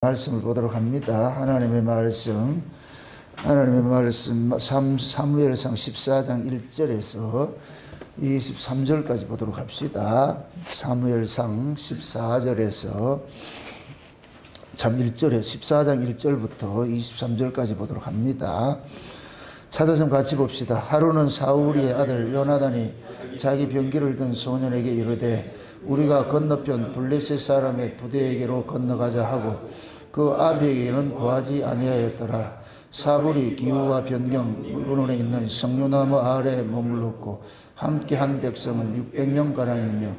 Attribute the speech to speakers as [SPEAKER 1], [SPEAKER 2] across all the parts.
[SPEAKER 1] 말씀을 보도록 합니다. 하나님의 말씀 사무엘상 14장 1절에서 23절까지 보도록 합시다. 사무엘상 14절에서 14장 1절부터 23절까지 보도록 합니다. 찾아서 같이 봅시다. 하루는 사울의 아들 요나단이 자기 병기를 든 소년에게 이르되 우리가 건너편 블레셋 사람의 부대에게로 건너가자 하고 그 아비에게는 구하지 아니하였더라. 사울이 기후와 변경 물건원에 있는 석류나무 아래에 머물렀고 함께 한 백성은 600명가량이며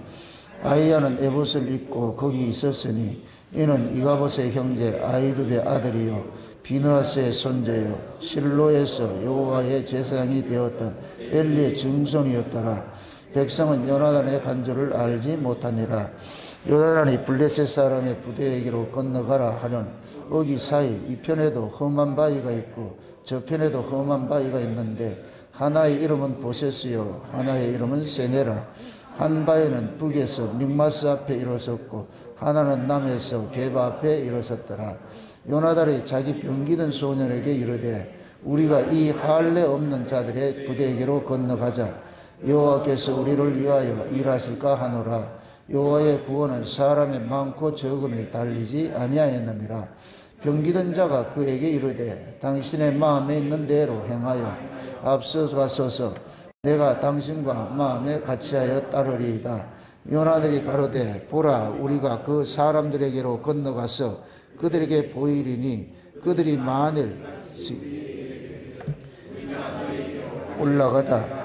[SPEAKER 1] 아이야는 에봇을 입고 거기 있었으니 이는 이가봇의 형제 아이두베의 아들이요 비느하스의 손자요 실로에서 여호와의 제사장이 되었던 엘리의 증손이었더라. 백성은 요나단의 간주를 알지 못하니라. 요나단이 블레셋 사람의 부대에게로 건너가라 하는 어기 사이 이편에도 험한 바위가 있고 저편에도 험한 바위가 있는데 하나의 이름은 보셋이요 하나의 이름은 세네라. 한 바위는 북에서 믹마스 앞에 일어섰고 하나는 남에서 게바 앞에 일어섰더라. 요나단이 자기 병기든 소년에게 이르되 우리가 이 할례 없는 자들의 부대에게로 건너가자. 여호와께서 우리를 위하여 일하실까 하노라. 여호와의 구원은 사람의 많고 적음에 달리지 아니하였느니라. 병기든 자가 그에게 이르되 당신의 마음에 있는 대로 행하여 앞서 가소서. 내가 당신과 마음에 같이하여 따르리이다. 요나단이 가로되 보라 우리가 그 사람들에게로 건너가서 그들에게 보이리니 그들이 만일 올라가자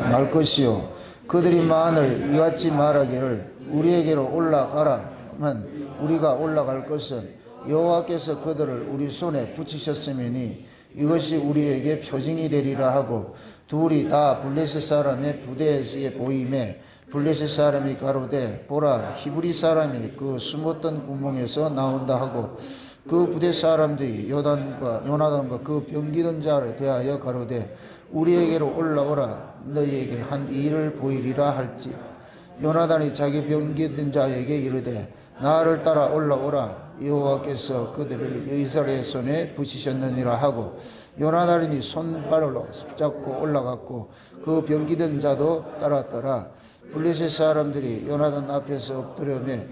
[SPEAKER 1] 말 것이요 그들이 만일 이같이 말하기를 우리에게로 올라가라면 우리가 올라갈 것은 여호와께서 그들을 우리 손에 붙이셨으니 이것이 우리에게 표징이 되리라 하고 둘이 다 블레셋 사람의 부대에 보임에 블레셋 사람이 가로되 보라 히브리 사람이 그 숨었던 구멍에서 나온다 하고 그 부대 사람들이 요나단과 그 병기던 자를 대하여 가로되 우리에게로 올라오라 너희에게 한 일을 보이리라 할지. 요나단이 자기 병기던 자에게 이르되 나를 따라 올라오라 여호와께서 그들을 이스라엘의 손에 붙이셨느니라 하고 요나단이 손발로 잡고 올라갔고 그 병기던 자도 따랐더라. 블레셋 사람들이 요나단 앞에서 엎드려매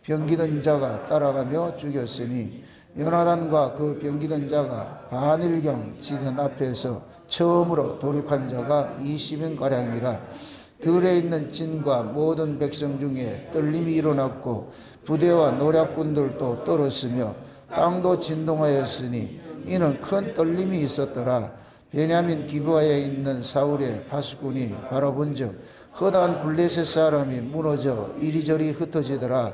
[SPEAKER 1] 병기던 자가 따라가며 죽였으니 요나단과 그 병기던 자가 반일경 지던 앞에서 처음으로 도륙한 자가 20명가량이라. 들에 있는 진과 모든 백성 중에 떨림이 일어났고 부대와 노략군들도 떨었으며 땅도 진동하였으니 이는 큰 떨림이 있었더라. 베냐민 기브아에 있는 사울의 파수꾼이 바라본즉 허다한 블레셋 사람이 무너져 이리저리 흩어지더라.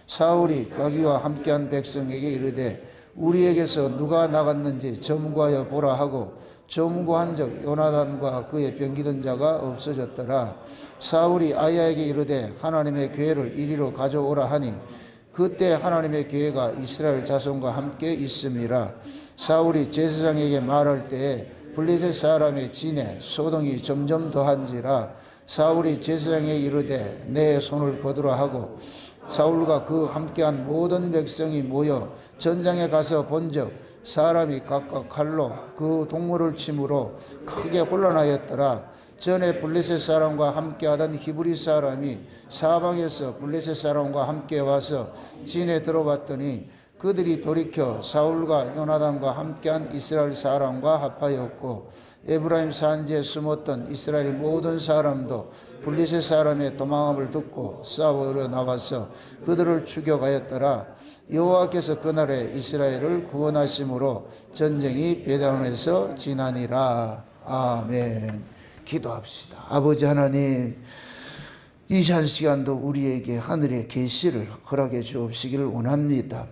[SPEAKER 1] 사울이 가기와 함께한 백성에게 이르되 우리에게서 누가 나갔는지 점구하여 보라 하고 점구한즉 요나단과 그의 병기던 자가 없어졌더라. 사울이 아야에게 이르되 하나님의 궤를 이리로 가져오라 하니 그때 하나님의 궤가 이스라엘 자손과 함께 있음이라. 사울이 제사장에게 말할 때에 블레셋 사람의 진에 소동이 점점 더한지라. 사울이 제사장에게 이르되 내 손을 거두라 하고 사울과 그 함께한 모든 백성이 모여 전장에 가서 본즉 사람이 각각 칼로 그 동물을 침으로 크게 혼란하였더라. 전에 블레셋 사람과 함께하던 히브리 사람이 사방에서 블레셋 사람과 함께 와서 진에 들어왔더니 그들이 돌이켜 사울과 요나단과 함께한 이스라엘 사람과 합하였고 에브라임 산지에 숨었던 이스라엘 모든 사람도 블레셋 사람의 도망함을 듣고 싸우러 나와서 그들을 추격하였더라. 여호와께서 그날에 이스라엘을 구원하심으로 전쟁이 베델론에서 지나니라. 아멘. 기도합시다. 아버지 하나님, 이 한 시간도 우리에게 하늘의 계시를 허락해 주옵시기를 원합니다.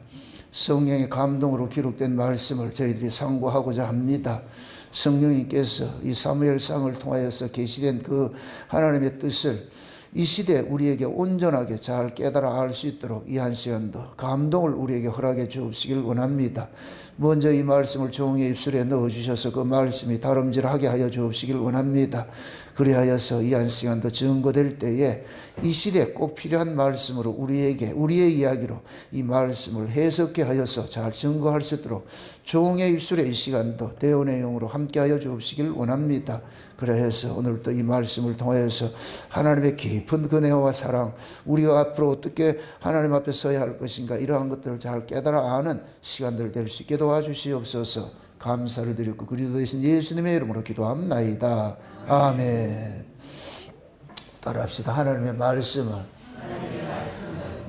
[SPEAKER 1] 성령의 감동으로 기록된 말씀을 저희들이 상고하고자 합니다. 성령님께서 이 사무엘상을 통하여서 계시된 그 하나님의 뜻을 이 시대 우리에게 온전하게 잘 깨달아 알 수 있도록 이 한 시간도 감동을 우리에게 허락해 주시길 원합니다. 먼저 이 말씀을 종의 입술에 넣어주셔서 그 말씀이 다름질하게 하여 주시길 원합니다. 그리하여서 이 한 시간도 증거될 때에 이 시대에 꼭 필요한 말씀으로 우리에게 우리의 이야기로 이 말씀을 해석해 하여서 잘 증거할 수 있도록 종의 입술에 이 시간도 대언의 영으로 함께하여 주시길 원합니다. 그래서 오늘도 이 말씀을 통하여서 하나님의 깊은 은혜와 사랑, 우리가 앞으로 어떻게 하나님 앞에 서야 할 것인가, 이러한 것들을 잘 깨달아 아는 시간들 될 수 있게 도와주시옵소서. 감사를 드리고 그리스도 되신 예수님의 이름으로 기도합나이다. 아멘. 따라합시다. 하나님의 말씀을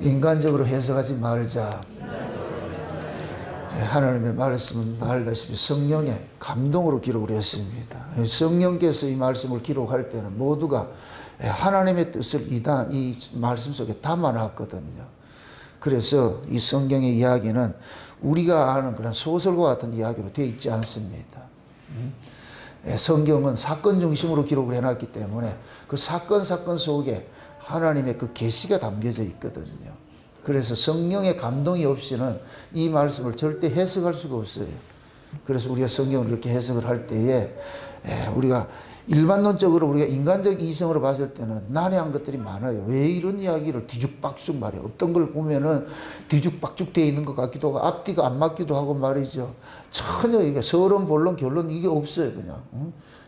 [SPEAKER 1] 인간적으로 해석하지 말자. 하나님의 말씀은 알다시피 성령의 감동으로 기록을 했습니다. 성령께서 이 말씀을 기록할 때는 모두가 하나님의 뜻을 이 말씀 속에 담아놨거든요. 그래서 이 성경의 이야기는 우리가 아는 그런 소설과 같은 이야기로 되어 있지 않습니다. 성경은 사건 중심으로 기록을 해놨기 때문에 그 사건 속에 하나님의 그 계시가 담겨져 있거든요. 그래서 성령의 감동이 없이는 이 말씀을 절대 해석할 수가 없어요. 그래서 우리가 성경을 이렇게 해석을 할 때에 우리가 일반론적으로 우리가 인간적 이성으로 봤을 때는 난해한 것들이 많아요. 왜 이런 이야기를 뒤죽박죽 말이에요. 어떤 걸 보면은 뒤죽박죽 되어 있는 것 같기도 하고 앞뒤가 안 맞기도 하고 말이죠. 전혀 이게 서론, 본론, 결론 이게 없어요. 그냥.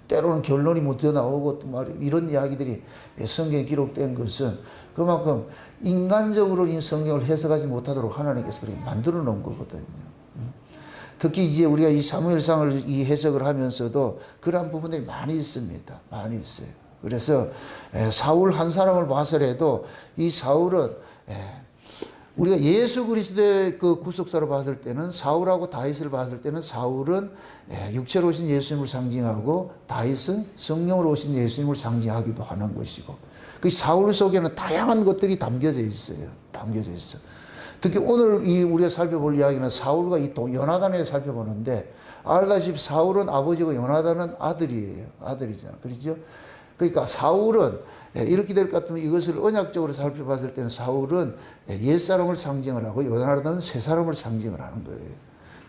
[SPEAKER 1] 때로는 결론이 못 나오고 또 말이에요. 이런 이야기들이 성경에 기록된 것은 그만큼 인간적으로 이 성경을 해석하지 못하도록 하나님께서 그렇게 만들어 놓은 거거든요. 특히 이제 우리가 이 사무엘상을 이 해석을 하면서도 그러한 부분들이 많이 있습니다. 많이 있어요. 그래서 사울 한 사람을 봐서라도 이 사울은 우리가 예수 그리스도의 그 구속사로 봤을 때는 사울하고 다윗을 봤을 때는 사울은 육체로 오신 예수님을 상징하고 다윗은 성령으로 오신 예수님을 상징하기도 하는 것이고 그 사울 속에는 다양한 것들이 담겨져 있어요. 담겨져 있어. 특히 오늘 우리가 살펴볼 이야기는 사울과 이 요나단에 살펴보는데 알다시피 사울은 아버지고 요나단은 아들이에요. 아들이잖아. 그렇죠? 그러니까 사울은 이렇게 될 것 같으면 이것을 언약적으로 살펴봤을 때는 사울은 옛사람을 상징을 하고 요나단은 새사람을 상징을 하는 거예요.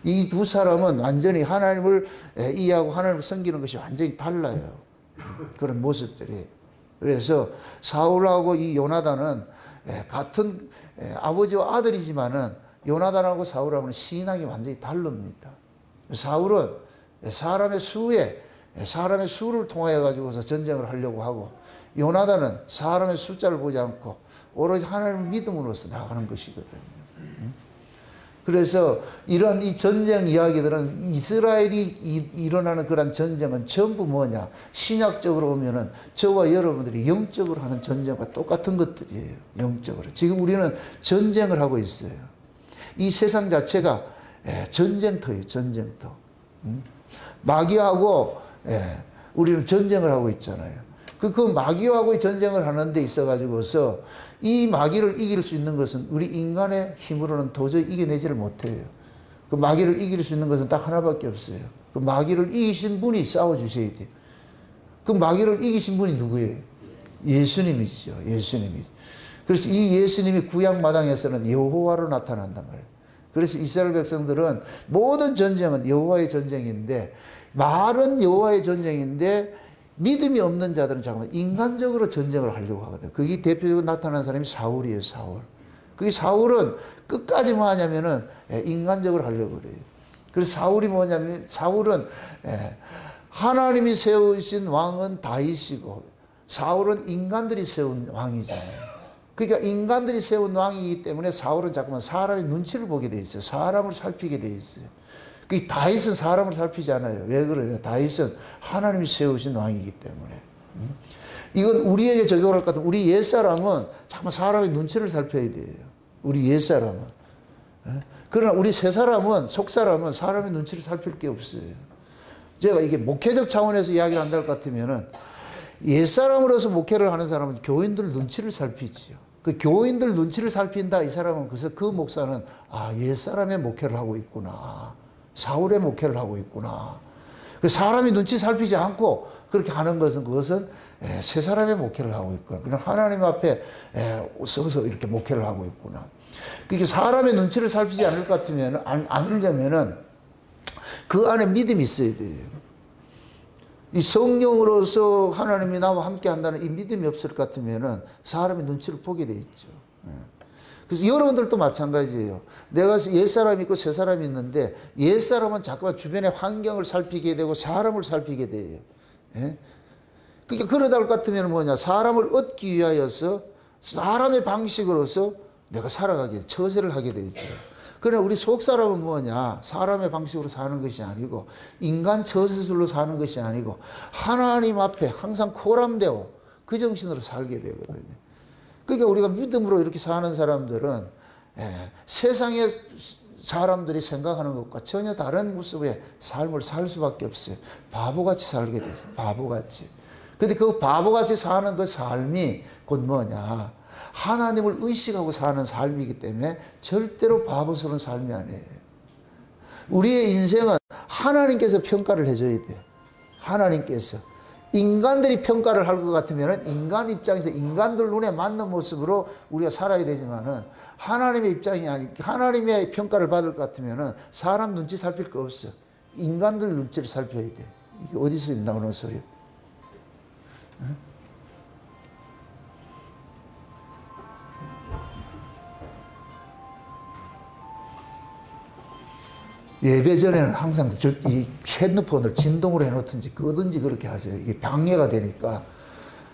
[SPEAKER 1] 이 두 사람은 완전히 하나님을 이해하고 하나님을 섬기는 것이 완전히 달라요. 그런 모습들이. 그래서 사울하고 이 요나단은 같은 아버지와 아들이지만은 요나단하고 사울하고는 신앙이 완전히 다릅니다. 사울은 사람의 수를 통하여 가지고서 전쟁을 하려고 하고 요나단은 사람의 숫자를 보지 않고 오로지 하나님을 믿음으로써 나가는 것이거든요. 그래서 이런 이 전쟁 이야기들은 이스라엘이 일어나는 그런 전쟁은 전부 뭐냐? 신약적으로 보면은 저와 여러분들이 영적으로 하는 전쟁과 똑같은 것들이에요. 영적으로. 지금 우리는 전쟁을 하고 있어요. 이 세상 자체가 전쟁터예요. 전쟁터. 마귀하고 우리는 전쟁을 하고 있잖아요. 그 마귀하고의 전쟁을 하는 데 있어가지고서 이 마귀를 이길 수 있는 것은 우리 인간의 힘으로는 도저히 이겨내지를 못해요. 그 마귀를 이길 수 있는 것은 딱 하나밖에 없어요. 그 마귀를 이기신 분이 싸워주셔야 돼요. 그 마귀를 이기신 분이 누구예요? 예수님이죠. 예수님이. 그래서 이 예수님이 구약 마당에서는 여호와로 나타난단 말이에요. 그래서 이스라엘 백성들은 모든 전쟁은 여호와의 전쟁인데 말은 여호와의 전쟁인데 믿음이 없는 자들은 잠깐만 인간적으로 전쟁을 하려고 하거든요. 그게 대표적으로 나타난 사람이 사울이에요. 사울. 그게 사울은 끝까지 뭐 하냐면은 인간적으로 하려고 그래요. 그래서 사울이 뭐냐면 사울은 하나님이 세우신 왕은 다윗이고 사울은 인간들이 세운 왕이잖아요. 그러니까 인간들이 세운 왕이기 때문에 사울은 자꾸만 사람의 눈치를 보게 돼 있어요. 사람을 살피게 돼 있어요. 그 다윗은 사람을 살피지 않아요. 왜 그래요? 다윗은 하나님이 세우신 왕이기 때문에. 이건 우리에게 적용할 것 같은 우리 옛사람은 정말 사람의 눈치를 살펴야 돼요. 우리 옛사람은. 그러나 우리 새사람은 속사람은 사람의 눈치를 살필 게 없어요. 제가 이게 목회적 차원에서 이야기를 한다고 같으면은 옛사람으로서 목회를 하는 사람은 교인들 눈치를 살피지요. 그 교인들 눈치를 살핀다 이 사람은 그래서 그 목사는 옛사람의 목회를 하고 있구나. 사울의 목회를 하고 있구나. 그 사람이 눈치 살피지 않고 그렇게 하는 것은 그것은 세 사람의 목회를 하고 있구나. 그냥 하나님 앞에 서서 이렇게 목회를 하고 있구나. 그게 사람의 눈치를 살피지 않을 것 같으면 않으려면은 그 안에 믿음이 있어야 돼요. 이 성령으로서 하나님이 나와 함께 한다는 이 믿음이 없을 것 같으면은 사람의 눈치를 보게 돼 있죠. 그래서 여러분들도 마찬가지예요. 내가 옛사람이 있고 새사람이 있는데 옛사람은 자꾸만 주변의 환경을 살피게 되고 사람을 살피게 돼요. 그러니까 그러다 할 것 같으면 뭐냐, 사람을 얻기 위하여서 사람의 방식으로서 내가 살아가게, 처세를 하게 되죠. 그러나 우리 속사람은 뭐냐, 사람의 방식으로 사는 것이 아니고 인간 처세술로 사는 것이 아니고 하나님 앞에 항상 코람되고 그 정신으로 살게 되거든요. 그러니까 우리가 믿음으로 이렇게 사는 사람들은 세상의 사람들이 생각하는 것과 전혀 다른 모습의 삶을 살 수밖에 없어요. 바보같이 살게 돼요. 바보같이. 근데 그 바보같이 사는 그 삶이 곧 뭐냐, 하나님을 의식하고 사는 삶이기 때문에 절대로 바보스러운 삶이 아니에요. 우리의 인생은 하나님께서 평가를 해줘야 돼요. 하나님께서. 인간들이 평가를 할 것 같으면 인간 입장에서 인간들 눈에 맞는 모습으로 우리가 살아야 되지만은 하나님의 입장이 아니, 하나님의 평가를 받을 것 같으면 사람 눈치 살필 거 없어. 인간들 눈치를 살펴야 돼. 이게 어디서 나오는 소리야? 응? 예배 전에는 항상 이 핸드폰을 진동으로 해놓든지 끄든지 그렇게 하세요. 이게 방해가 되니까.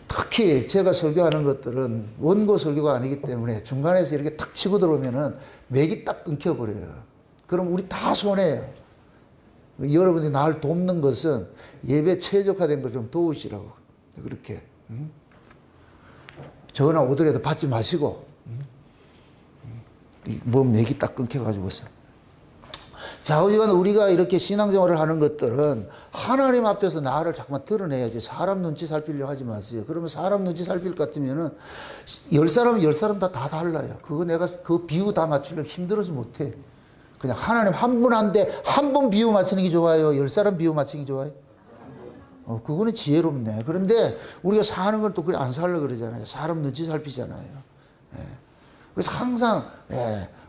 [SPEAKER 1] 특히 제가 설교하는 것들은 원고 설교가 아니기 때문에 중간에서 이렇게 탁 치고 들어오면은 맥이 딱 끊겨버려요. 그럼 우리 다 손해요. 여러분이 나를 돕는 것은 예배 최적화된 걸 좀 도우시라고. 그렇게. 전화 오더라도 받지 마시고. 뭐 맥이 딱 끊겨가지고서. 좌우지간 우리가 이렇게 신앙생활을 하는 것들은 하나님 앞에서 나를 자꾸만 드러내야지. 사람 눈치 살피려고 하지 마세요. 그러면 사람 눈치 살필 것 같으면은 10사람은 10사람 다 달라요. 그거 내가 그 비유 다 맞추려면 힘들어서 못해. 그냥 하나님 한 분한테 한 분 비유 맞추는 게 좋아요? 10사람 비유 맞추는 게 좋아요? 그거는 지혜롭네. 그런데 우리가 사는 걸 또 그래 안 살려고 그러잖아요. 사람 눈치 살피잖아요. 그래서 항상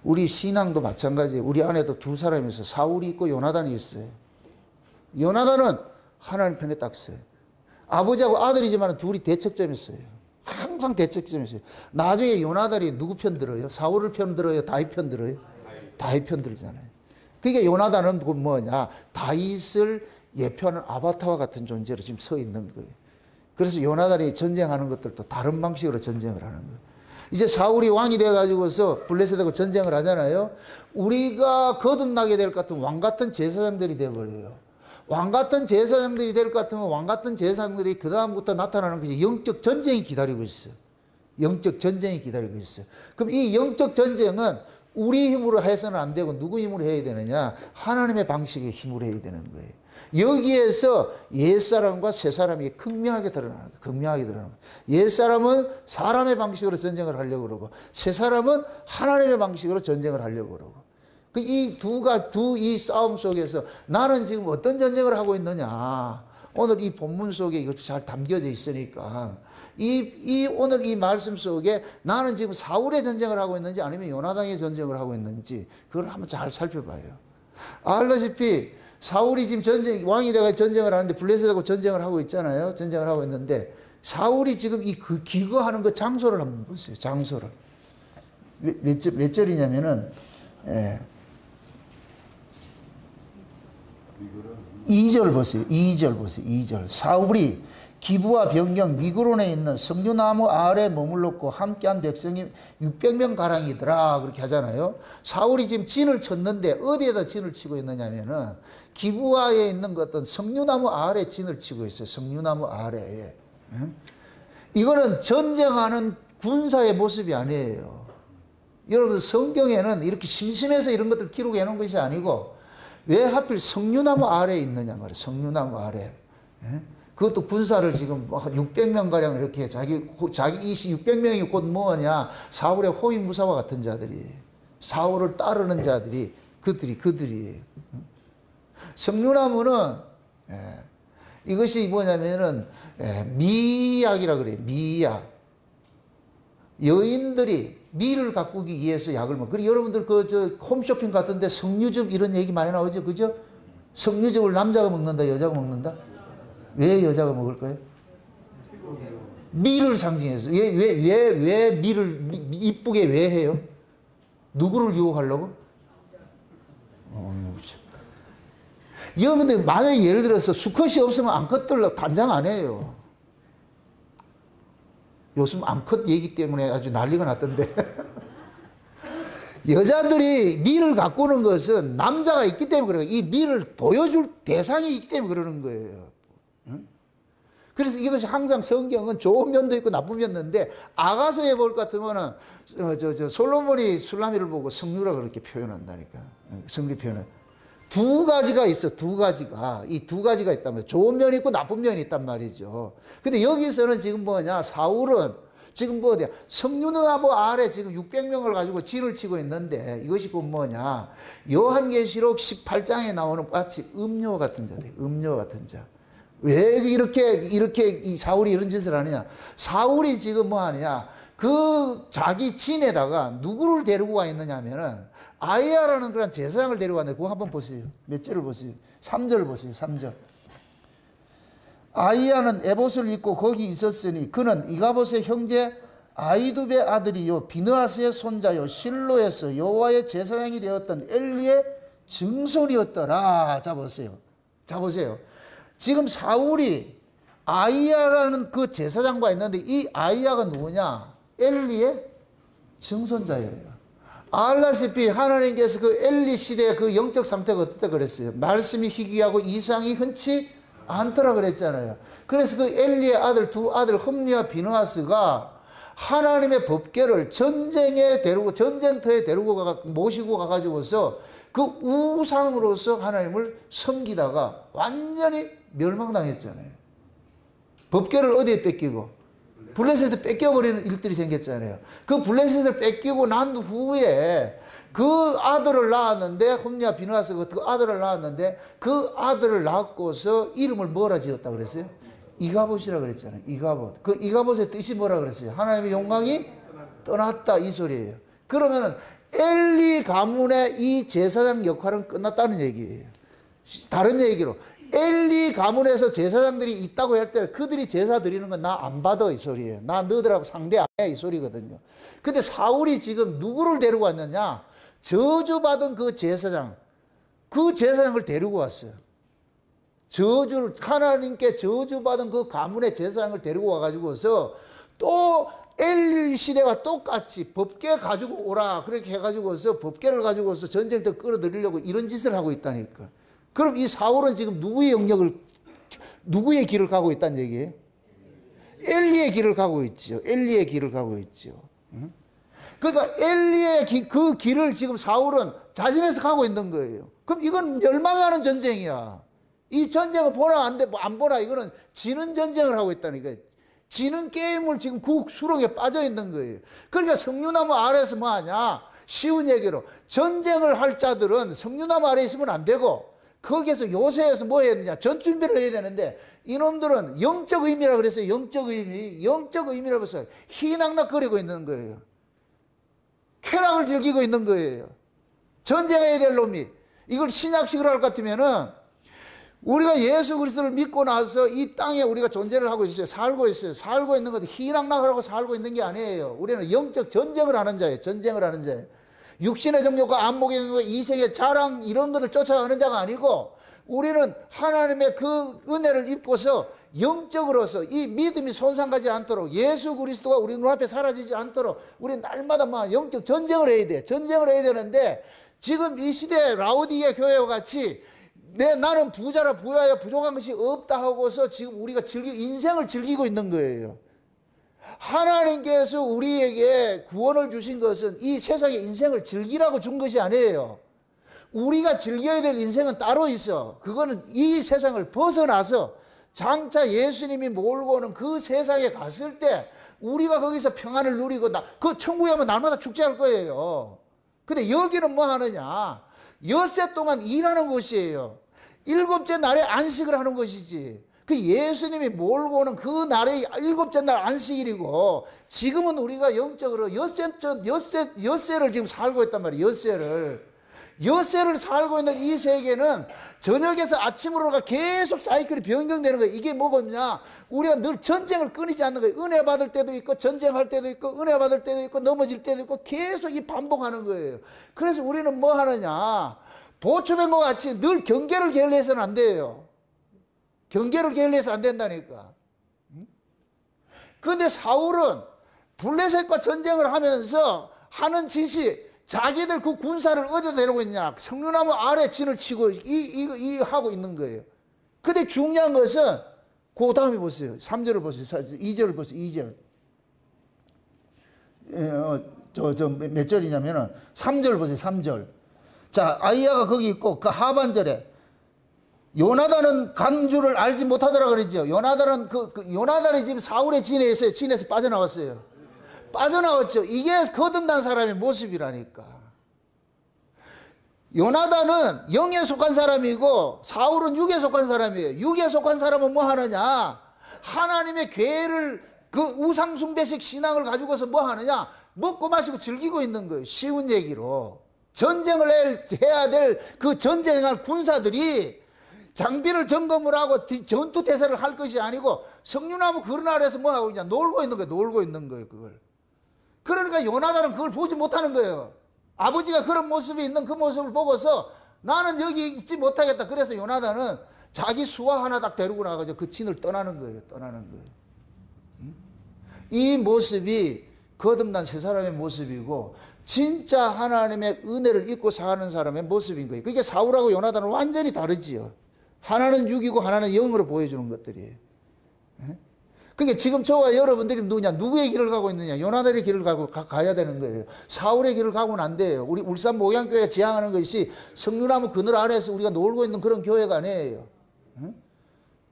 [SPEAKER 1] 우리 신앙도 마찬가지예요. 우리 안에도 두 사람이 있어요. 사울이 있고 요나단이 있어요. 요나단은 하나님 편에 딱 서요. 아버지하고 아들이지만 둘이 대척점이 있어요. 항상 대척점이 있어요. 나중에 요나단이 누구 편 들어요? 사울을 편 들어요? 다윗 편 들어요? 다윗 편 들잖아요. 그러니까 요나단은 뭐냐, 다윗을 예표하는 아바타와 같은 존재로 지금 서 있는 거예요. 그래서 요나단이 전쟁하는 것들도 다른 방식으로 전쟁을 하는 거예요. 이제 사울이 왕이 돼가지고서 블레셋하고 전쟁을 하잖아요. 우리가 거듭나게 될 것 같으면 왕 같은 제사장들이 돼버려요. 왕 같은 제사장들이 될 것 같으면 왕 같은 제사장들이 그 다음부터 나타나는 것이 영적 전쟁이 기다리고 있어요. 영적 전쟁이 기다리고 있어요. 그럼 이 영적 전쟁은 우리 힘으로 해서는 안 되고 누구 힘으로 해야 되느냐? 하나님의 방식의 힘으로 해야 되는 거예요. 여기에서 옛사람과 새사람이 극명하게 드러나는 거예요. 극명하게 드러나는 거예요. 옛사람은 사람의 방식으로 전쟁을 하려고 그러고 새사람은 하나님의 방식으로 전쟁을 하려고 그러고 이 싸움 속에서 나는 지금 어떤 전쟁을 하고 있느냐. 오늘 이 본문 속에 이것도 잘 담겨져 있으니까 오늘 이 말씀 속에 나는 지금 사울의 전쟁을 하고 있는지 아니면 요나단의 전쟁을 하고 있는지 그걸 한번 잘 살펴봐요. 알다시피 사울이 지금 왕이 돼가 전쟁을 하는데 블레셋하고 전쟁을 하고 있잖아요. 전쟁을 하고 있는데 사울이 지금 그 기거하는 그 장소를 한번 보세요. 장소를. 몇 절이냐면은 2절 보세요. 2절 보세요. 2절. 사울이 기브와 변경 미그론에 있는 석류나무 아래 머물렀고 함께한 백성이 600명 가량이더라 그렇게 하잖아요. 사울이 지금 진을 쳤는데 어디에다 진을 치고 있느냐면은 기브아에 있는 그 어떤 석류나무 아래 진을 치고 있어요. 석류나무 아래에. 이거는 전쟁하는 군사의 모습이 아니에요. 여러분 성경에는 이렇게 심심해서 이런 것들 기록해 놓은 것이 아니고 왜 하필 석류나무 아래에 있느냐 말이에요. 석류나무 아래. 그것도 군사를 지금 600명가량 이렇게 자기 600명이 곧 뭐냐. 사울의 호위무사와 같은 자들이. 사울을 따르는 자들이 그들이. 석류나무는 이것이 뭐냐면은 미약이라 그래요. 미약. 여인들이 미를 가꾸기 위해서 약을 먹고. 그리고 여러분들 홈쇼핑 같은데 석류즙 이런 얘기 많이 나오죠. 그죠? 석류즙을 남자가 먹는다, 여자가 먹는다? 왜 여자가 먹을까요? 미를 상징해서. 왜 미를 이쁘게 왜 해요? 누구를 유혹하려고? 여러분들 만약에 예를 들어서 수컷이 없으면 암컷 들러 단장 안 해요. 요즘 암컷 얘기 때문에 아주 난리가 났던데. 여자들이 미를 가꾸는 것은 남자가 있기 때문에 그래요. 이 미를 보여줄 대상이 있기 때문에 그러는 거예요. 응? 그래서 이것이 항상 성경은 좋은 면도 있고 나쁜 면도 있는데, 아가서에 볼 것 같으면은 솔로몬이 술라미를 보고 성류라 그렇게 표현한다니까. 성리 표현은 두 가지가 있어. 두 가지가. 이 두 가지가 있다면 좋은 면이 있고 나쁜 면이 있단 말이죠. 근데 여기서는 지금 뭐냐, 사울은 지금 뭐 어디야, 석류나무 아래 지금 600명을 가지고 진을 치고 있는데, 이것이 곧 뭐냐, 요한계시록 18장에 나오는 같이 음료 같은 자들, 음료 같은 자. 왜 이렇게 이 사울이 이런 짓을 하느냐? 사울이 지금 뭐 하느냐? 그 자기 진에다가 누구를 데리고 와 있느냐 하면은 아이야라는 그런 제사장을 데리고 왔는데, 그거 한번 보세요. 몇 절을 보세요. 3절 보세요. 3절. 아이야는 에봇을 입고 거기 있었으니 그는 이가봇의 형제 아이두베 아들이요 비느하스의 손자요 실로에서 여호와의 제사장이 되었던 엘리의 증손이었더라. 자 보세요. 자 보세요. 지금 사울이 아이야라는 그 제사장과 있는데, 이 아이야가 누구냐? 엘리의 증손자예요. 알다시피 하나님께서 그 엘리 시대의 그 영적 상태가 어떻다 그랬어요? 말씀이 희귀하고 이상이 흔치 않더라 그랬잖아요. 그래서 그 엘리의 아들 두 아들 홈리와 비느하스가 하나님의 법궤를 전쟁터에 데리고 모시고 가가지고서 그 우상으로서 하나님을 섬기다가 완전히 멸망당했잖아요. 법궤를 어디에 뺏기고? 블레셋에 뺏겨버리는 일들이 생겼잖아요. 그 블레셋을 뺏기고 난 후에 그 아들을 낳았는데, 홈리와 비느하스가 그 아들을 낳았는데, 그 아들을 낳고서 이름을 뭐라 지었다 그랬어요? 이가봇이라 그랬잖아요. 이가봇. 그 이가봇의 뜻이 뭐라 그랬어요? 하나님의 영광이 떠났다, 이 소리예요. 그러면은 엘리 가문의 이 제사장 역할은 끝났다는 얘기예요. 다른 얘기로 엘리 가문에서 제사장들이 있다고 할 때 그들이 제사 드리는 건 나 안 받아, 이 소리예요. 나 너희들하고 상대 안 해, 이 소리거든요. 근데 사울이 지금 누구를 데리고 왔느냐? 저주받은 그 제사장을 데리고 왔어요. 하나님께 저주받은 그 가문의 제사장을 데리고 와가지고서 또 엘리 시대와 똑같이 법궤 가지고 오라, 그렇게 해가지고서 법궤를 가지고서 전쟁터 끌어들이려고 이런 짓을 하고 있다니까. 그럼 이 사울은 지금 누구의 길을 가고 있다는 얘기예요? 엘리의 길을 가고 있죠. 엘리의 길을 가고 있죠. 그러니까 엘리의 그 길을 지금 사울은 자신에서 가고 있는 거예요. 그럼 이건 멸망하는 전쟁이야. 이 전쟁을 보나 안 보나, 이거는 지는 전쟁을 하고 있다니까. 지는 게임을 지금 그 수렁에 빠져 있는 거예요. 그러니까 석류나무 아래에서 뭐 하냐? 쉬운 얘기로 전쟁을 할 자들은 석류나무 아래에 있으면 안 되고, 거기에서 요새에서 뭐 해야 되냐? 전 준비를 해야 되는데, 이놈들은 영적 의미라 그랬어요. 영적 의미라고 해서 희낙낙거리고 있는 거예요. 쾌락을 즐기고 있는 거예요. 전쟁해야 될 놈이 이걸 신약식으로 할 것 같으면은, 우리가 예수 그리스도를 믿고 나서 이 땅에 우리가 존재를 하고 있어요. 살고 있어요. 살고 있는 것도 희낙낙하고 살고 있는 게 아니에요. 우리는 영적 전쟁을 하는 자예요. 전쟁을 하는 자예요. 육신의 정욕과 안목의 정욕과 이생의 자랑, 이런 것을 쫓아가는 자가 아니고, 우리는 하나님의 그 은혜를 입고서 영적으로서 이 믿음이 손상가지 않도록, 예수 그리스도가 우리 눈앞에 사라지지 않도록 우리 날마다 막 영적 전쟁을 해야 돼. 전쟁을 해야 되는데, 지금 이 시대에 라오디게 교회와 같이 나는 부자라 부여하여 부족한 것이 없다 하고서 지금 우리가 인생을 즐기고 있는 거예요. 하나님께서 우리에게 구원을 주신 것은 이 세상의 인생을 즐기라고 준 것이 아니에요. 우리가 즐겨야 될 인생은 따로 있어. 그거는 이 세상을 벗어나서 장차 예수님이 몰고 오는 그 세상에 갔을 때 우리가 거기서 평안을 누리고, 그 천국에 가면 날마다 축제할 거예요. 근데 여기는 뭐 하느냐? 엿새 동안 일하는 곳이에요. 일곱째 날에 안식을 하는 것이지. 그 예수님이 몰고 오는 그 날의 일곱째 날 안식일이고, 지금은 우리가 영적으로 엿새를 지금 살고 있단 말이에요. 엿새를 살고 있는 이 세계는 저녁에서 아침으로가 계속 사이클이 변경되는 거예요. 이게 뭐겠냐? 우리가 늘 전쟁을 끊이지 않는 거예요. 은혜 받을 때도 있고, 전쟁할 때도 있고, 은혜 받을 때도 있고, 넘어질 때도 있고, 계속 이 반복하는 거예요. 그래서 우리는 뭐 하느냐? 보초병과 같이 늘 경계를 게을리해서는 안 돼요. 경계를 게을리해서 안 된다니까. 그런데 사울은 블레셋과 전쟁을 하면서 하는 짓이, 자기들 그 군사를 어디다 데리고 있냐? 성류나무 아래 진을 치고 하고 있는 거예요. 근데 중요한 것은 그 다음에 보세요. 3절을 보세요. 2절을 보세요. 2절. 몇 절이냐면은 3절 보세요. 3절. 자, 아이야가 거기 있고 그 하반절에 요나단은 간 줄을 알지 못하더라 그러죠. 요나단은 요나단이 지금 사울의 진에 있어요. 진에서 빠져나왔어요. 빠져나왔죠. 이게 거듭난 사람의 모습이라니까. 요나단은 영에 속한 사람이고 사울은 육에 속한 사람이에요. 육에 속한 사람은 뭐 하느냐? 하나님의 괴를, 그 우상숭배식 신앙을 가지고서 뭐 하느냐? 먹고 마시고 즐기고 있는 거예요. 쉬운 얘기로. 전쟁을 해야 될 그 전쟁할 군사들이 장비를 점검을 하고 전투 태세를 할 것이 아니고 성류나무 그런 아래에서 뭐 하고 있냐? 놀고 있는 거예요. 놀고 있는 거예요. 그걸. 그러니까 요나단은 그걸 보지 못하는 거예요. 아버지가 그런 모습이 있는 그 모습을 보고서 나는 여기 있지 못하겠다. 그래서 요나단은 자기 수하 하나 딱 데리고 나가서 그 진을 떠나는 거예요. 이 모습이 거듭난 세 사람의 모습이고, 진짜 하나님의 은혜를 입고 사는 사람의 모습인 거예요. 그게 사울하고 요나단은 완전히 다르지요. 하나는 육이고 하나는 영으로 보여주는 것들이에요. 그러니까 지금 저와 여러분들이 누구냐? 누구의 길을 가고 있느냐? 요나단의 길을 가야 되는 거예요. 사울의 길을 가고는 안 돼요. 우리 울산 목양교회가 지향하는 것이 성류나무 그늘 아래에서 우리가 놀고 있는 그런 교회가 아니에요.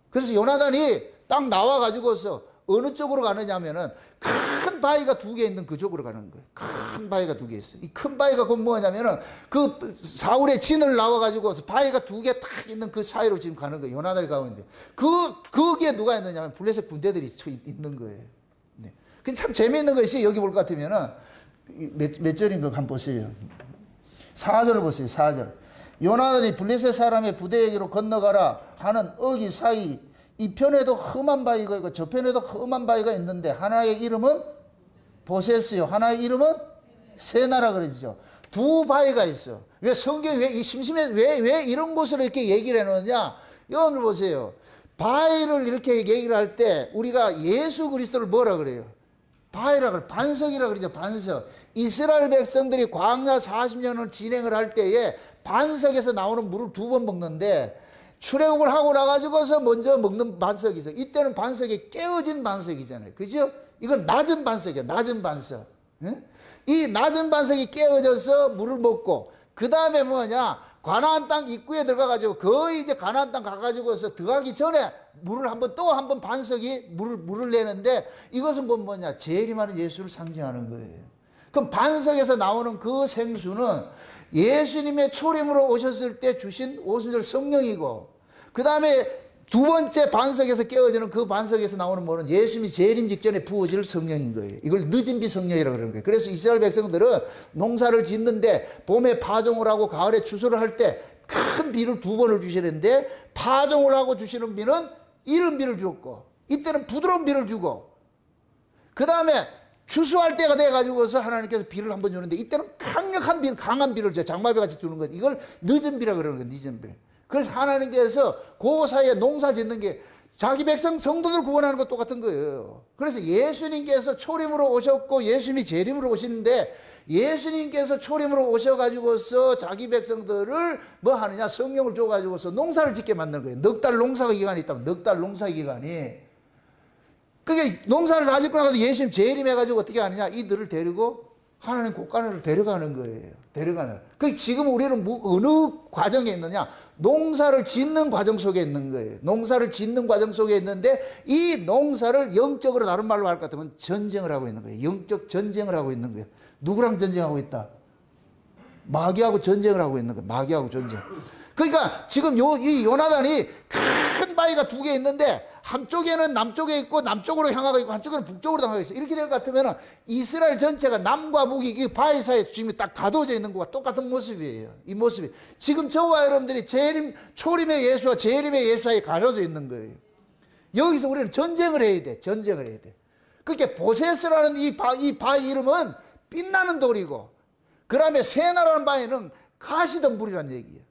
[SPEAKER 1] 그래서 요나단이 딱 나와가지고서 어느 쪽으로 가느냐면은 큰 바위가 2개 있는 그쪽으로 가는 거예요. 큰 바위가 2개 있어요. 이 큰 바위가 곧 뭐냐면은 그 사울의 진을 나와가지고서 바위가 2개 딱 있는 그 사이로 지금 가는 거예요. 요나단이 가고 있는데 거기에 누가 있느냐면 블레셋 군대들이 있는 거예요. 네. 근데 참 재미있는 것이 여기 볼 것 같으면은 몇 절인가 한번 보세요. 4절을 보세요. 4절. 요나단이 블레셋 사람의 부대에게로 건너가라 하는 어기 사이, 이 편에도 험한 바위가 있고 저 편에도 험한 바위가 있는데 하나의 이름은 보셋이요, 하나의 이름은 세나라 그러죠. 두 바위가 있어. 왜 성경이 왜 심심해, 왜 이런 곳을 이렇게 얘기를 해놓느냐? 여러분 보세요. 바위를 이렇게 얘기를 할 때 우리가 예수 그리스도를 뭐라 그래요? 바위라 그래, 반석이라 그러죠. 반석. 이스라엘 백성들이 광야 40년을 진행을 할 때에 반석에서 나오는 물을 2번 먹는데, 출애굽을 하고 나가지고서 먼저 먹는 반석이 있어요. 이때는 반석이 깨어진 반석이잖아요. 그죠? 이건 낮은 반석이에요. 낮은 반석. 응? 이 낮은 반석이 깨어져서 물을 먹고, 그 다음에 뭐냐? 가나안 땅 입구에 들어가가지고 거의 이제 가나안 땅 가가지고서 들어가기 전에 물을 또 한 번 반석이 물을 내는데, 이것은 뭐냐? 재림하는 예수를 상징하는 거예요. 그럼 반석에서 나오는 그 생수는 예수님의 초림으로 오셨을 때 주신 오순절 성령이고, 그 다음에 2번째 반석에서 깨어지는 그 반석에서 나오는 뭐는 예수님이 재림 직전에 부어질 성령인 거예요. 이걸 늦은 비 성령이라고 그러는 거예요. 그래서 이스라엘 백성들은 농사를 짓는데 봄에 파종을 하고 가을에 추수를 할 때 큰 비를 2번을 주시는데, 파종을 하고 주시는 비는 이른 비를 주었고, 이때는 부드러운 비를 주고, 그 다음에 추수할 때가 돼가지고서 하나님께서 비를 한번 주는데, 이때는 강력한 비, 강한 비를 장마비 같이 주는 거예요. 이걸 늦은 비라 그러는 거예요. 늦은 비. 그래서 하나님께서 그 사이에 농사 짓는 게 자기 백성 성도들 구원하는 것 똑같은 거예요. 그래서 예수님께서 초림으로 오셨고 예수님이 재림으로 오시는데, 예수님께서 초림으로 오셔가지고서 자기 백성들을 뭐 하느냐? 성령을 줘가지고서 농사를 짓게 만드는 거예요. 넉 달 농사 기간이 있다면 넉 달 농사 기간이. 그게 농사를 다 짓고 나가서 예수님 재림해가지고 어떻게 하느냐? 이들을 데리고 하나님 곳간을 데려가는 거예요. 데려가는. 그 지금 우리는 어느 과정에 있느냐? 농사를 짓는 과정 속에 있는 거예요. 농사를 짓는 과정 속에 있는데, 이 농사를 영적으로 다른 말로 할 것 같으면 전쟁을 하고 있는 거예요. 영적 전쟁을 하고 있는 거예요. 누구랑 전쟁하고 있다? 마귀하고 전쟁을 하고 있는 거예요. 마귀하고 전쟁. 그러니까 지금 이 요나단이 큰 바위가 두 개 있는데 한쪽에는 남쪽에 있고 남쪽으로 향하고 있고 한쪽에는 북쪽으로 향하고 있어. 이렇게 될 것 같으면 이스라엘 전체가 남과 북이 이 바위 사이에 지금 딱 가둬져 있는 것과 똑같은 모습이에요. 이 모습이 지금 저와 여러분들이 초림의 예수와 재림의 예수 사이에 가려져 있는 거예요. 여기서 우리는 전쟁을 해야 돼. 전쟁을 해야 돼. 그렇게 보세스라는 이 바위 이름은 빛나는 돌이고, 그 다음에 세나라는 바위는 가시덤불이라는 얘기예요.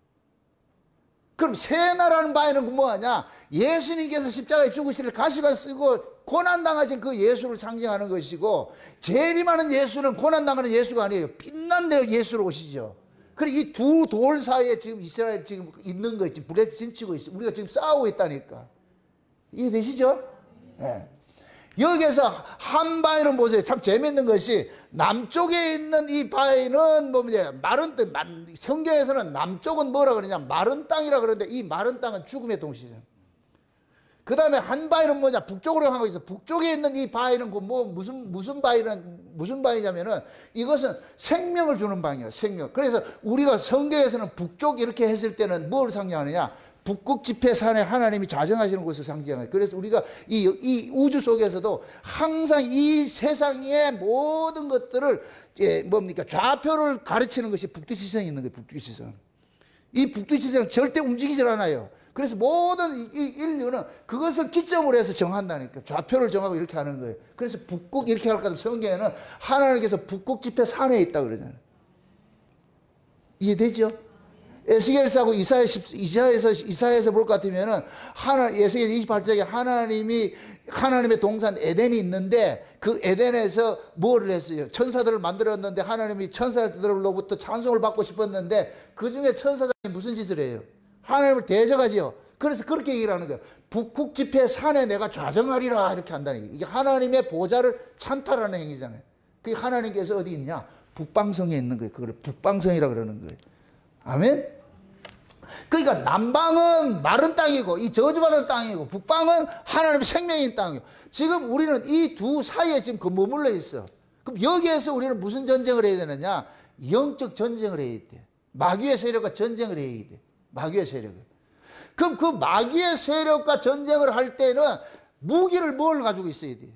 [SPEAKER 1] 그럼 세나라는 바위는 뭐하냐? 예수님께서 십자가에 죽으실 가시가 쓰고 고난당하신 그 예수를 상징하는 것이고, 재림하는 예수는 고난당하는 예수가 아니에요. 빛난 예수로 오시죠. 그리고 이 두 돌 사이에 지금 이스라엘 지금 있는 거 지금 불에서 진치고 있어요. 우리가 지금 싸우고 있다니까. 이해되시죠? 네. 여기에서 한 바위는 보세요. 참 재밌는 것이 남쪽에 있는 이 바위는 뭡니까? 마른 땅. 성경에서는 남쪽은 뭐라 그러냐? 마른 땅이라 그러는데 이 마른 땅은 죽음의 동시죠. 그 다음에 한 바위는 뭐냐? 북쪽으로 향하고 있어. 북쪽에 있는 이 바위는 무슨 바위냐면은 이것은 생명을 주는 바위예요. 생명. 그래서 우리가 성경에서는 북쪽 이렇게 했을 때는 뭘 상징하느냐? 북극 지폐산에 하나님이 자정하시는 곳을 상징해요. 그래서 우리가 이 우주 속에서도 항상 이 세상의 모든 것들을 뭡니까? 좌표를 가르치는 것이 북두지선이 있는 거예요. 북두지선. 이 북두지선은 절대 움직이질 않아요. 그래서 모든 이 인류는 그것을 기점으로 해서 정한다니까. 좌표를 정하고 이렇게 하는 거예요. 그래서 북극 이렇게 할 것 같으면 성경에는 하나님께서 북극 지폐산에 있다고 그러잖아요. 이해되죠? 에스겔서하고 이사야에서 볼 것 같으면은 에스겔 28장에 하나님의 동산 에덴이 있는데 그 에덴에서 뭐를 했어요? 천사들을 만들었는데 하나님이 천사들로부터 찬송을 받고 싶었는데 그 중에 천사장이 무슨 짓을 해요? 하나님을 대적하지요. 그래서 그렇게 얘기를 하는 거예요. 북극 지폐 산에 내가 좌정하리라 이렇게 한다는 얘기예요. 이게 하나님의 보좌를 찬탈하는 행위잖아요. 그게 하나님께서 어디 있냐? 북방성에 있는 거예요. 그걸 북방성이라 그러는 거예요. 아멘? 그러니까 남방은 마른 땅이고 이 저주받은 땅이고 북방은 하나님의 생명인 땅이고, 지금 우리는 이 두 사이에 지금 머물러 있어. 그럼 여기에서 우리는 무슨 전쟁을 해야 되느냐? 영적 전쟁을 해야 돼. 마귀의 세력과 전쟁을 해야 돼. 마귀의 세력. 그럼 그 마귀의 세력과 전쟁을 할 때는 무기를 뭘 가지고 있어야 돼?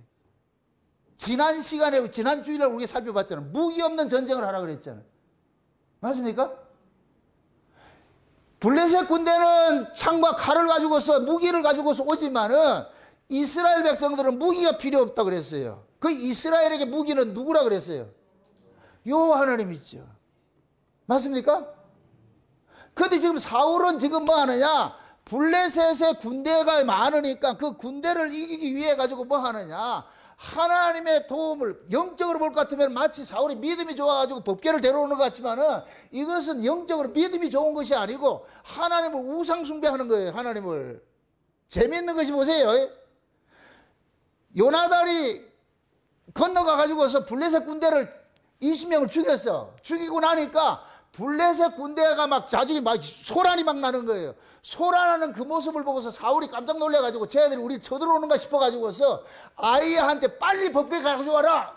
[SPEAKER 1] 지난 시간에 지난 주일에 우리가 살펴봤잖아. 무기 없는 전쟁을 하라 그랬잖아. 맞습니까? 블레셋 군대는 창과 칼을 가지고서 무기를 가지고서 오지만은 이스라엘 백성들은 무기가 필요 없다 그랬어요. 그 이스라엘에게 무기는 누구라 그랬어요? 여호와 하나님 있죠. 맞습니까? 근데 지금 사울은 지금 뭐 하느냐? 블레셋의 군대가 많으니까 그 군대를 이기기 위해 가지고 뭐 하느냐? 하나님의 도움을 영적으로 볼 것 같으면 마치 사울이 믿음이 좋아가지고 법궤를 데려오는 것 같지만은 이것은 영적으로 믿음이 좋은 것이 아니고 하나님을 우상 숭배하는 거예요. 하나님을. 재미있는 것이 보세요. 요나단이 건너가 가지고서 블레셋 군대를 20명을 죽였어. 죽이고 나니까 블레셋 군대가 막 자중이 막 소란이 막 나는 거예요. 소란하는 그 모습을 보고서 사울이 깜짝 놀래가지고 쟤들이 우리 쳐들어오는가 싶어가지고서 아이한테 빨리 법궤 가져와라.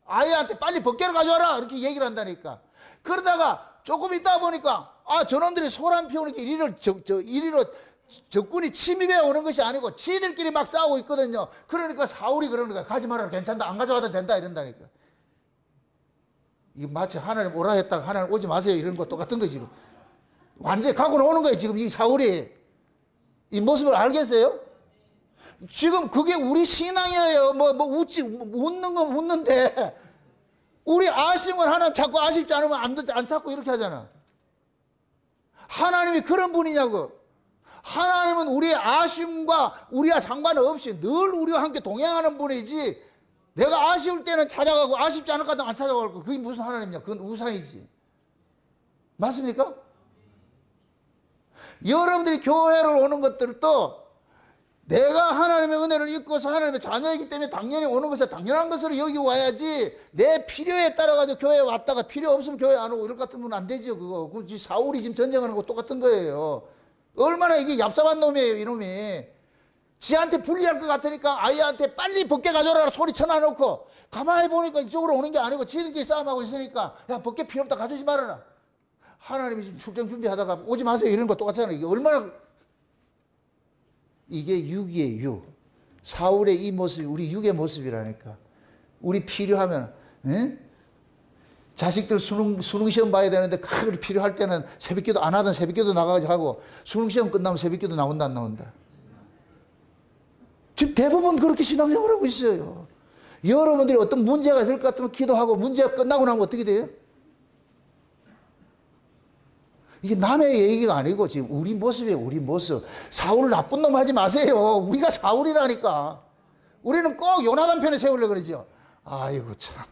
[SPEAKER 1] 아이한테 빨리 법궤를 가져와라. 이렇게 얘기를 한다니까. 그러다가 조금 있다 보니까 저놈들이 소란 피우니까 이리로 적군이 침입해 오는 것이 아니고 지들끼리 막 싸우고 있거든요. 그러니까 사울이 그러는 거야. 가지 마라. 괜찮다. 안 가져와도 된다. 이런다니까. 이거 마치 하나님 오라 했다가 하나님 오지 마세요 이런 거 똑같은 거 지금 완전히 갖고 오는 거예요. 지금 이 사울이 이 모습을 알겠어요? 지금 그게 우리 신앙이에요. 웃는 건 웃는데 우리 아쉬운 하나님 자꾸 아쉽지 않으면 안 찾고 이렇게 하잖아. 하나님이 그런 분이냐고. 하나님은 우리의 아쉬움과 우리와 상관없이 늘 우리와 함께 동행하는 분이지, 내가 아쉬울 때는 찾아가고 아쉽지 않을 것 같으면 안 찾아가고, 그게 무슨 하나님이냐? 그건 우상이지. 맞습니까? 여러분들이 교회를 오는 것들도 내가 하나님의 은혜를 입고서 하나님의 자녀이기 때문에 당연히 오는 것이 당연한 것으로 여기고 와야지, 내 필요에 따라가지고 교회에 왔다가 필요 없으면 교회 안 오고 이럴 것 같으면 안 되죠. 그거. 사울이 지금 전쟁하는 거 똑같은 거예요. 얼마나 이게 얍삽한 놈이에요, 이놈이. 지한테 불리할 것 같으니까 아이한테 빨리 법궤 가져오라 소리 쳐놔놓고, 가만히 보니까 이쪽으로 오는 게 아니고 지들끼리 싸움하고 있으니까 야 법궤 필요 없다 가져오지 말아라. 하나님이 지금 출정 준비하다가 오지 마세요 이런 거 똑같잖아요. 이게 얼마나. 이게 육이에요, 육. 사울의 이 모습이 우리 육의 모습이라니까. 우리 필요하면, 에? 자식들 수능 시험 봐야 되는데 그걸 필요할 때는 새벽기도 안 하던 새벽기도 나가가지고 하고, 수능 시험 끝나면 새벽기도 나온다 안 나온다. 지금 대부분 그렇게 신앙생활 하고 있어요. 여러분들이 어떤 문제가 있을 것 같으면 기도하고 문제가 끝나고 나면 어떻게 돼요? 이게 남의 얘기가 아니고 지금 우리 모습이에요, 우리 모습. 사울 나쁜 놈 하지 마세요. 우리가 사울이라니까. 우리는 꼭 요나단 편에 세우려고 그러죠. 아이고 참.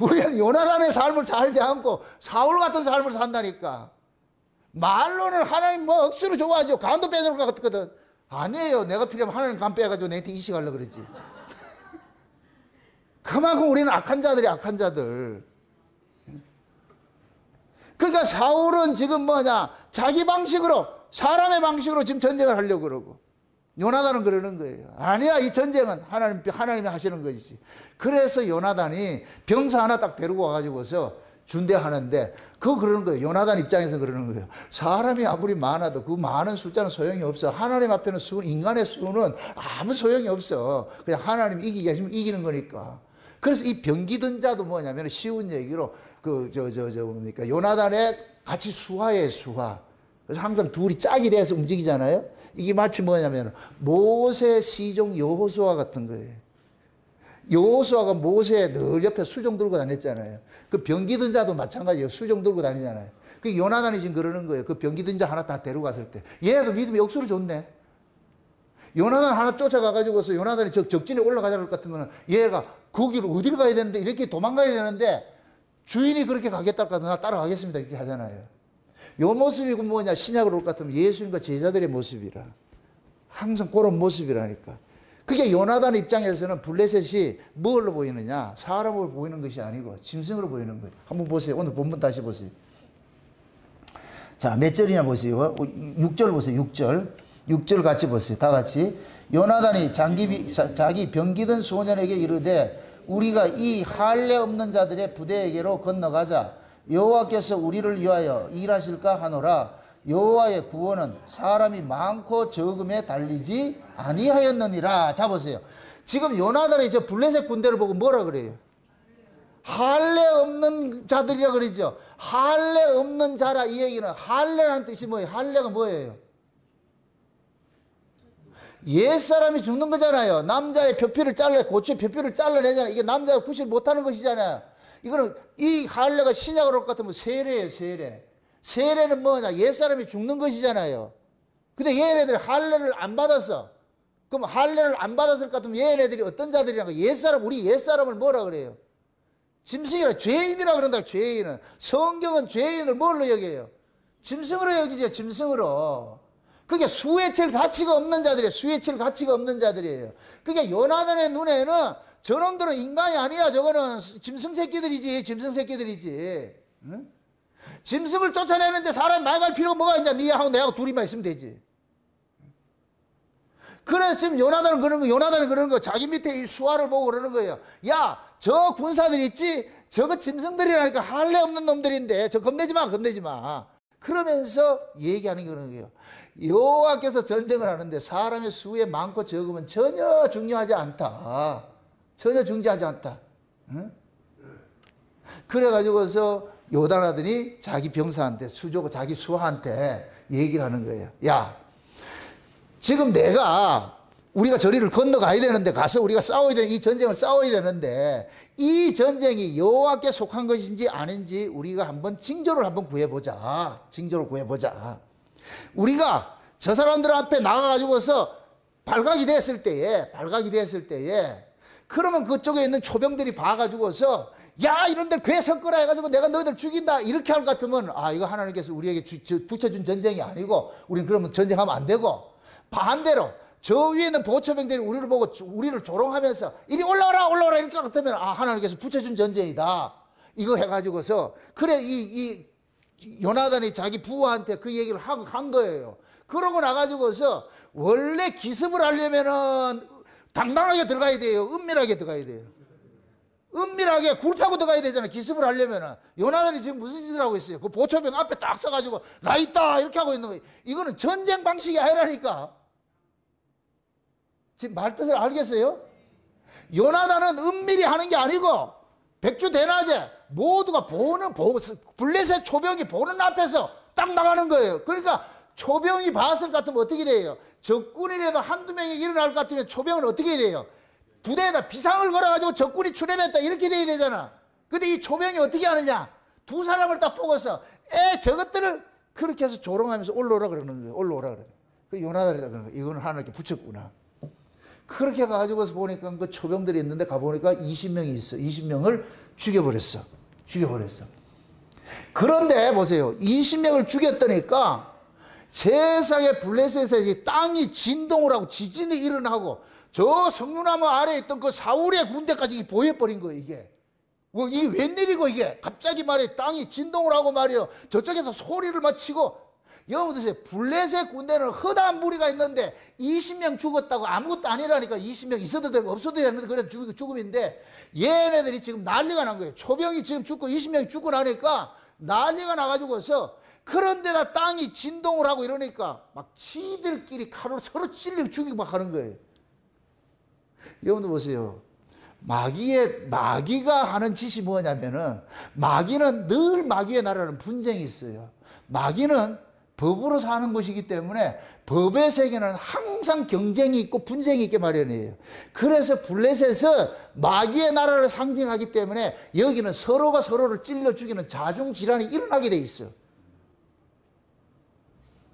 [SPEAKER 1] 우리는 요나단의 삶을 살지 않고 사울 같은 삶을 산다니까. 말로는 하나님 뭐 억수로 좋아하죠. 간도 빼놓을 것 같거든. 아니에요. 내가 필요하면 하나님 간 빼가지고 내한테 이식하려고 그러지. 그만큼 우리는 악한 자들이 악한 자들. 그러니까 사울은 지금 뭐냐, 자기 방식으로, 사람의 방식으로 지금 전쟁을 하려고 그러고, 요나단은 그러는 거예요. 아니야, 이 전쟁은 하나님이 하시는 것이지. 그래서 요나단이 병사 하나 딱 데리고 와가지고서 준대하는데, 그거 그러는 거예요. 요나단 입장에서 그러는 거예요. 사람이 아무리 많아도 그 많은 숫자는 소용이 없어. 하나님 앞에는 인간의 수는 아무 소용이 없어. 그냥 하나님 이기게 하시면 이기는 거니까. 그래서 이 병기든 자도 뭐냐면 쉬운 얘기로 뭡니까? 요나단의 같이 수하예요, 수하. 그래서 항상 둘이 짝이 돼서 움직이잖아요. 이게 마치 뭐냐면 모세, 시종, 여호수아 같은 거예요. 여호수아가 모세 늘 옆에 수종 들고 다녔잖아요. 그 병기든 자도 마찬가지예요. 수종 들고 다니잖아요. 그 요나단이 지금 그러는 거예요. 그 병기든 자 하나 다 데려갔을 때. 얘도 믿음이 억수로 좋네. 요나단 하나 쫓아가가지고서 요나단이 적진에 올라가자 할 것 같으면 얘가 거기를 어디를 가야 되는데 이렇게 도망가야 되는데 주인이 그렇게 가겠다 할 것 같으면 나 따라가겠습니다 이렇게 하잖아요. 요 모습이 뭐냐, 신약으로 올 것 같으면 예수님과 제자들의 모습이라. 항상 그런 모습이라니까. 그게 요나단 입장에서는 블레셋이 뭘로 보이느냐, 사람으로 보이는 것이 아니고 짐승으로 보이는 거예요. 한번 보세요. 오늘 본문 다시 보세요. 자, 몇 절이냐 보세요. 6절 보세요. 6절 같이 보세요. 다 같이. 요나단이 자기 병기든 소년에게 이르되 우리가 이 할례 없는 자들의 부대에게로 건너가자. 여호와께서 우리를 위하여 일하실까 하노라. 여호와의 구원은 사람이 많고 적음에 달리지 아니하였느니라. 자 보세요. 지금 요나단이 저 블레셋 군대를 보고 뭐라 그래요? 할례 없는 자들이라 그러죠. 할례 없는 자라. 이 얘기는 할례라는 뜻이 뭐예요? 할례가 뭐예요? 옛사람이 죽는 거잖아요. 남자의 표피를 고추의 표피를 잘라내잖아요. 이게 남자가 구실 못하는 것이잖아요. 이거는 이 할례가 신약으로 올 것 같으면 세례예요, 세례. 세례는 뭐냐? 옛사람이 죽는 것이잖아요. 근데 얘네들이 할례를 안 받았어. 그럼 할례를 안 받았을 것 같으면 얘네들이 어떤 자들이라고? 옛사람, 우리 옛사람을 뭐라 그래요? 짐승이라, 죄인이라 그런다, 죄인은. 성경은 죄인을 뭘로 여겨요? 짐승으로 여기죠, 짐승으로. 그게 수혜칠 가치가 없는 자들이에요. 수혜칠 가치가 없는 자들이에요. 그게 요나단의 눈에는 저놈들은 인간이 아니야. 저거는 짐승 새끼들이지. 짐승 새끼들이지. 응? 짐승을 쫓아내는데 사람이 말 갈 필요가 뭐가 있냐. 니하고 내하고 둘이만 있으면 되지. 그래서 지금 요나단은 그러는 거. 자기 밑에 이 수하를 보고 그러는 거예요. 야, 저 군사들 있지? 저거 짐승들이라니까 할례 없는 놈들인데 저 겁내지 마. 그러면서 얘기하는 게 그런 거예요. 여호와께서 전쟁을 하는데 사람의 수에 많고 적으면 전혀 중요하지 않다. 전혀 중요하지 않다. 응? 그래가지고서 요나단이 자기 병사한테, 자기 수하한테 얘기를 하는 거예요. 야, 지금 우리가 저리를 건너가야 되는데, 가서 우리가 이 전쟁을 싸워야 되는데, 이 전쟁이 여호와께 속한 것인지 아닌지 우리가 한번 징조를 구해보자. 징조를 구해보자. 우리가 저 사람들 앞에 나가가지고서 발각이 됐을 때에, 그러면 그쪽에 있는 초병들이 봐가지고서, 야, 이런데 괴 섞으라 해가지고 내가 너희들 죽인다. 이렇게 할 것 같으면, 이거 하나님께서 우리에게 붙여준 전쟁이 아니고, 우리는 그러면 전쟁하면 안 되고, 반대로, 저 위에 있는 보초병들이 우리를 보고 우리를 조롱하면서 이리 올라오라 이렇게 같으면 하나님께서 붙여준 전쟁이다. 이거 해가지고서 그래 이 요나단이 자기 부하한테 그 얘기를 한 거예요. 그러고 나가지고서 원래 기습을 하려면은 당당하게 들어가야 돼요. 은밀하게 들어가야 돼요. 은밀하게 굴 타고 들어가야 되잖아. 기습을 하려면은. 요나단이 지금 무슨 짓을 하고 있어요? 그 보초병 앞에 딱 서가지고 나 있다 이렇게 하고 있는 거예요. 이거는 전쟁 방식이 아니라니까. 지금 말뜻을 알겠어요? 요나단은 은밀히 하는 게 아니고 백주 대낮에 모두가 블레셋 초병이 보는 앞에서 딱 나가는 거예요. 그러니까 초병이 봤을 것 같으면 어떻게 돼요? 적군이라도 한두 명이 일어날 것 같으면 초병은 어떻게 돼요? 부대에다 비상을 걸어가지고 적군이 출현했다 이렇게 돼야 되잖아. 근데 이 초병이 어떻게 하느냐? 두 사람을 딱 보고서 저것들을 그렇게 해서 조롱하면서 올라오라 그러는 거예요. 올라오라 그러는 거예요. 그 요나단이다 그러는 거예요. 이거는 하나님께 붙였구나. 그렇게 가지고서 보니까 그 초병들이 있는데 가보니까 20명이 있어. 20명을 죽여버렸어. 그런데 보세요. 20명을 죽였더니까 세상에 블레셋의 땅이 진동을 하고 지진이 일어나고 저 성류나무 아래에 있던 그 사울의 군대까지 보여버린 거예요. 이게 웬일이고 이게 갑자기 말이에요. 땅이 진동을 하고 말이에요. 저쪽에서 소리를 막 치고. 여러분 보세요. 블레셋 군대는 허다한 무리가 있는데 20명 죽었다고 아무것도 아니라니까. 20명 있어도 되고 없어도 되는데 그래 죽음인데 얘네들이 지금 난리가 난 거예요. 초병이 지금 죽고 20명이 죽고 나니까 난리가 나가지고서 그런데다 땅이 진동을 하고 이러니까 막 지들끼리 칼로 서로 찔리고 죽이고 막 하는 거예요. 여러분들 보세요. 마귀가 하는 짓이 뭐냐면은 마귀는 늘 마귀의 나라는 분쟁이 있어요. 마귀는 법으로 사는 것이기 때문에 법의 세계는 항상 경쟁이 있고 분쟁이 있게 마련이에요. 그래서 블레셋은 마귀의 나라를 상징하기 때문에 여기는 서로가 서로를 찔러 죽이는 자중질환이 일어나게 돼 있어.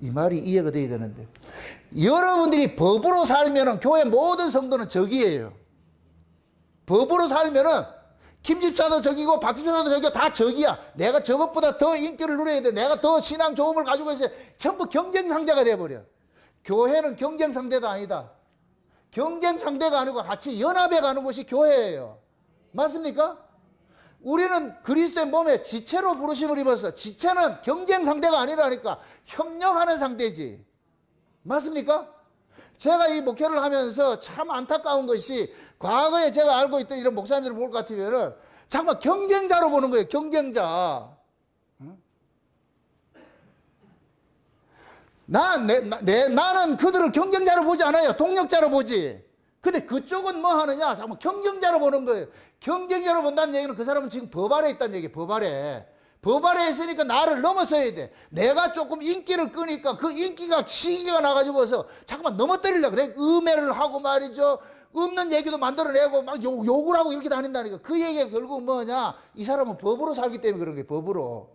[SPEAKER 1] 이 말이 이해가 돼야 되는데 여러분들이 법으로 살면은 교회 모든 성도는 적이에요. 법으로 살면은 김집사도 적이고 박집사도 적이고 다 적이야. 내가 저것보다 더 인기를 누려야 돼. 내가 더 신앙 좋음을 가지고 있어야 돼. 전부 경쟁 상대가 돼버려. 교회는 경쟁 상대가 아니다. 경쟁 상대가 아니고 같이 연합해 가는 것이 교회예요. 맞습니까? 우리는 그리스도의 몸에 지체로 부르심을 입어서 지체는 경쟁 상대가 아니라니까 협력하는 상대지. 맞습니까? 제가 이 목회를 하면서 참 안타까운 것이 과거에 제가 알고 있던 이런 목사님들을 볼 것 같으면은 정말 경쟁자로 보는 거예요. 경쟁자. 나는 그들을 경쟁자로 보지 않아요. 동력자로 보지. 근데 그쪽은 뭐 하느냐? 정말 경쟁자로 보는 거예요. 경쟁자로 본다는 얘기는 그 사람은 지금 법 아래 있다는 얘기예요. 법 아래. 법 아래 있으니까 나를 넘어서야 돼. 내가 조금 인기를 끄니까 그 인기가 시기가 나가지고서 잠깐만 넘어뜨리려고 그래. 음해를 하고 말이죠. 없는 얘기도 만들어내고 막 욕을 하고 이렇게 다닌다니까. 그 얘기가 결국 뭐냐? 이 사람은 법으로 살기 때문에 그런 거예요. 법으로.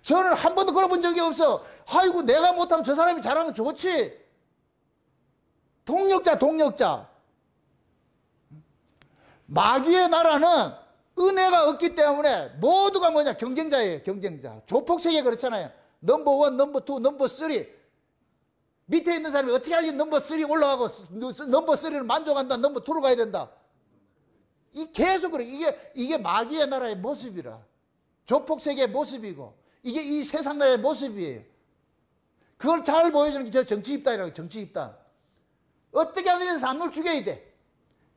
[SPEAKER 1] 저는 한 번도 그런 본 적이 없어. 아이고 내가 못하면 저 사람이 잘하면 좋지. 동력자. 마귀의 나라는 은혜가 없기 때문에 모두가 뭐냐? 경쟁자예요. 경쟁자. 조폭세계 그렇잖아요. 넘버 1, 넘버 2, 넘버 3. 밑에 있는 사람이 어떻게 하지? 넘버 3 올라가고 넘버 3를 만족한다. 넘버 2로 가야 된다. 계속 그래. 이게 마귀의 나라의 모습이라. 조폭세계의 모습이고 이게 이 세상 나라의 모습이에요. 그걸 잘 보여주는 게 저 정치 입단이라고. 정치 입단. 어떻게 하든지 남을 죽여야 돼.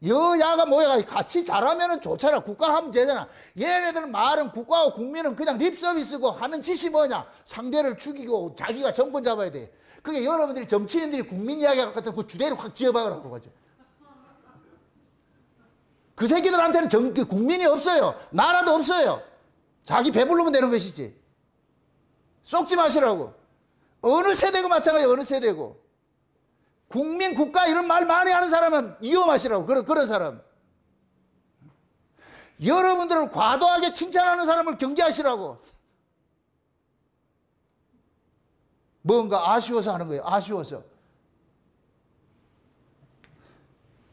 [SPEAKER 1] 여야가 모여가 같이 잘하면 좋잖아. 국가하면 되잖아. 얘네들은 말은 국가와 국민은 그냥 립서비스고 하는 짓이 뭐냐? 상대를 죽이고 자기가 정권 잡아야 돼. 그게 여러분들이 정치인들이 국민 이야기 같은 그 주대를 확 지어박으라고 가지고. 그 새끼들한테는 국민이 없어요. 나라도 없어요. 자기 배부르면 되는 것이지. 쏙지 마시라고. 어느 세대고 마찬가지예요. 어느 세대고. 국민, 국가 이런 말 많이 하는 사람은 위험하시라고. 그런 사람. 여러분들을 과도하게 칭찬하는 사람을 경계하시라고. 뭔가 아쉬워서 하는 거예요. 아쉬워서.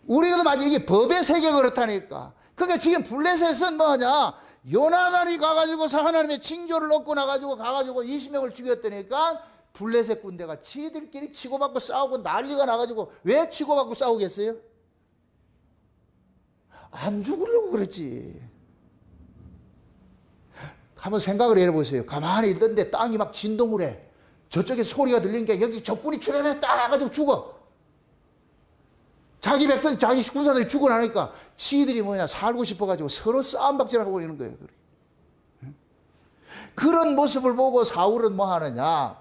[SPEAKER 1] 우리가 만약 이게 법의 세계가 그렇다니까. 그러니까 지금 블레셋은 뭐냐? 요나단이 가가지고서 하나님의 징조를 얻고 나가지고 가가지고 20명을 죽였다니까 블레셋 군대가 지들끼리 치고받고 싸우고 난리가 나가지고 왜 치고받고 싸우겠어요? 안 죽으려고 그랬지. 한번 생각을 해보세요. 가만히 있던데 땅이 막 진동을 해. 저쪽에 소리가 들리니까 여기 적군이 출현했다 해가지고 죽어. 자기 백성, 자기 군사들이 죽고 나니까 지들이 뭐냐, 살고 싶어가지고 서로 싸움박질하고 있는 거예요. 그런 모습을 보고 사울은 뭐 하느냐,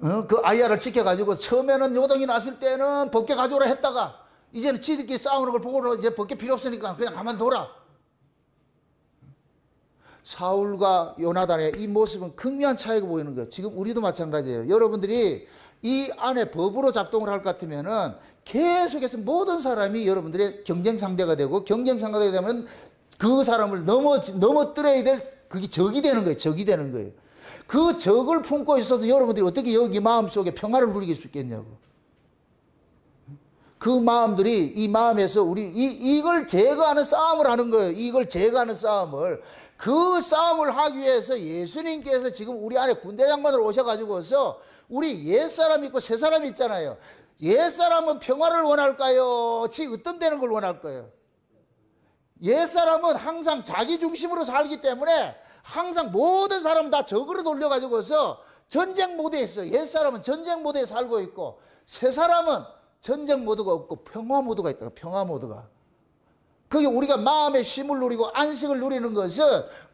[SPEAKER 1] 그 아이야를 지켜가지고 처음에는 요동이 났을 때는 법궤 가져오라 했다가 이제는 지들끼리 싸우는 걸 보고는 이제 법궤 필요 없으니까 그냥 가만둬라. 사울과 요나단의 이 모습은 극명한 차이가 보이는 거예요. 지금 우리도 마찬가지예요. 여러분들이 이 안에 법으로 작동을 할 것 같으면은 계속해서 모든 사람이 여러분들의 경쟁 상대가 되고, 경쟁 상대가 되면 그 사람을 넘어뜨려야 될, 그게 적이 되는 거예요. 적이 되는 거예요. 그 적을 품고 있어서 여러분들이 어떻게 여기 마음속에 평화를 누릴 수 있겠냐고. 그 마음들이, 이 마음에서 우리 이걸 제거하는 싸움을 하는 거예요. 이걸 제거하는 싸움을. 그 싸움을 하기 위해서 예수님께서 지금 우리 안에 군대 장관으로 오셔가지고서 우리 옛사람이 있고 새사람이 있잖아요. 옛사람은 평화를 원할까요? 으뜸되는 걸 원할까요? 옛사람은 항상 자기 중심으로 살기 때문에 항상 모든 사람은 다 적으로 돌려가지고서 전쟁 모드에 있어요. 옛사람은 전쟁 모드에 살고 있고, 새사람은 전쟁 모드가 없고 평화 모드가 있다. 평화 모드가. 그게 우리가 마음의 쉼을 누리고 안식을 누리는 것은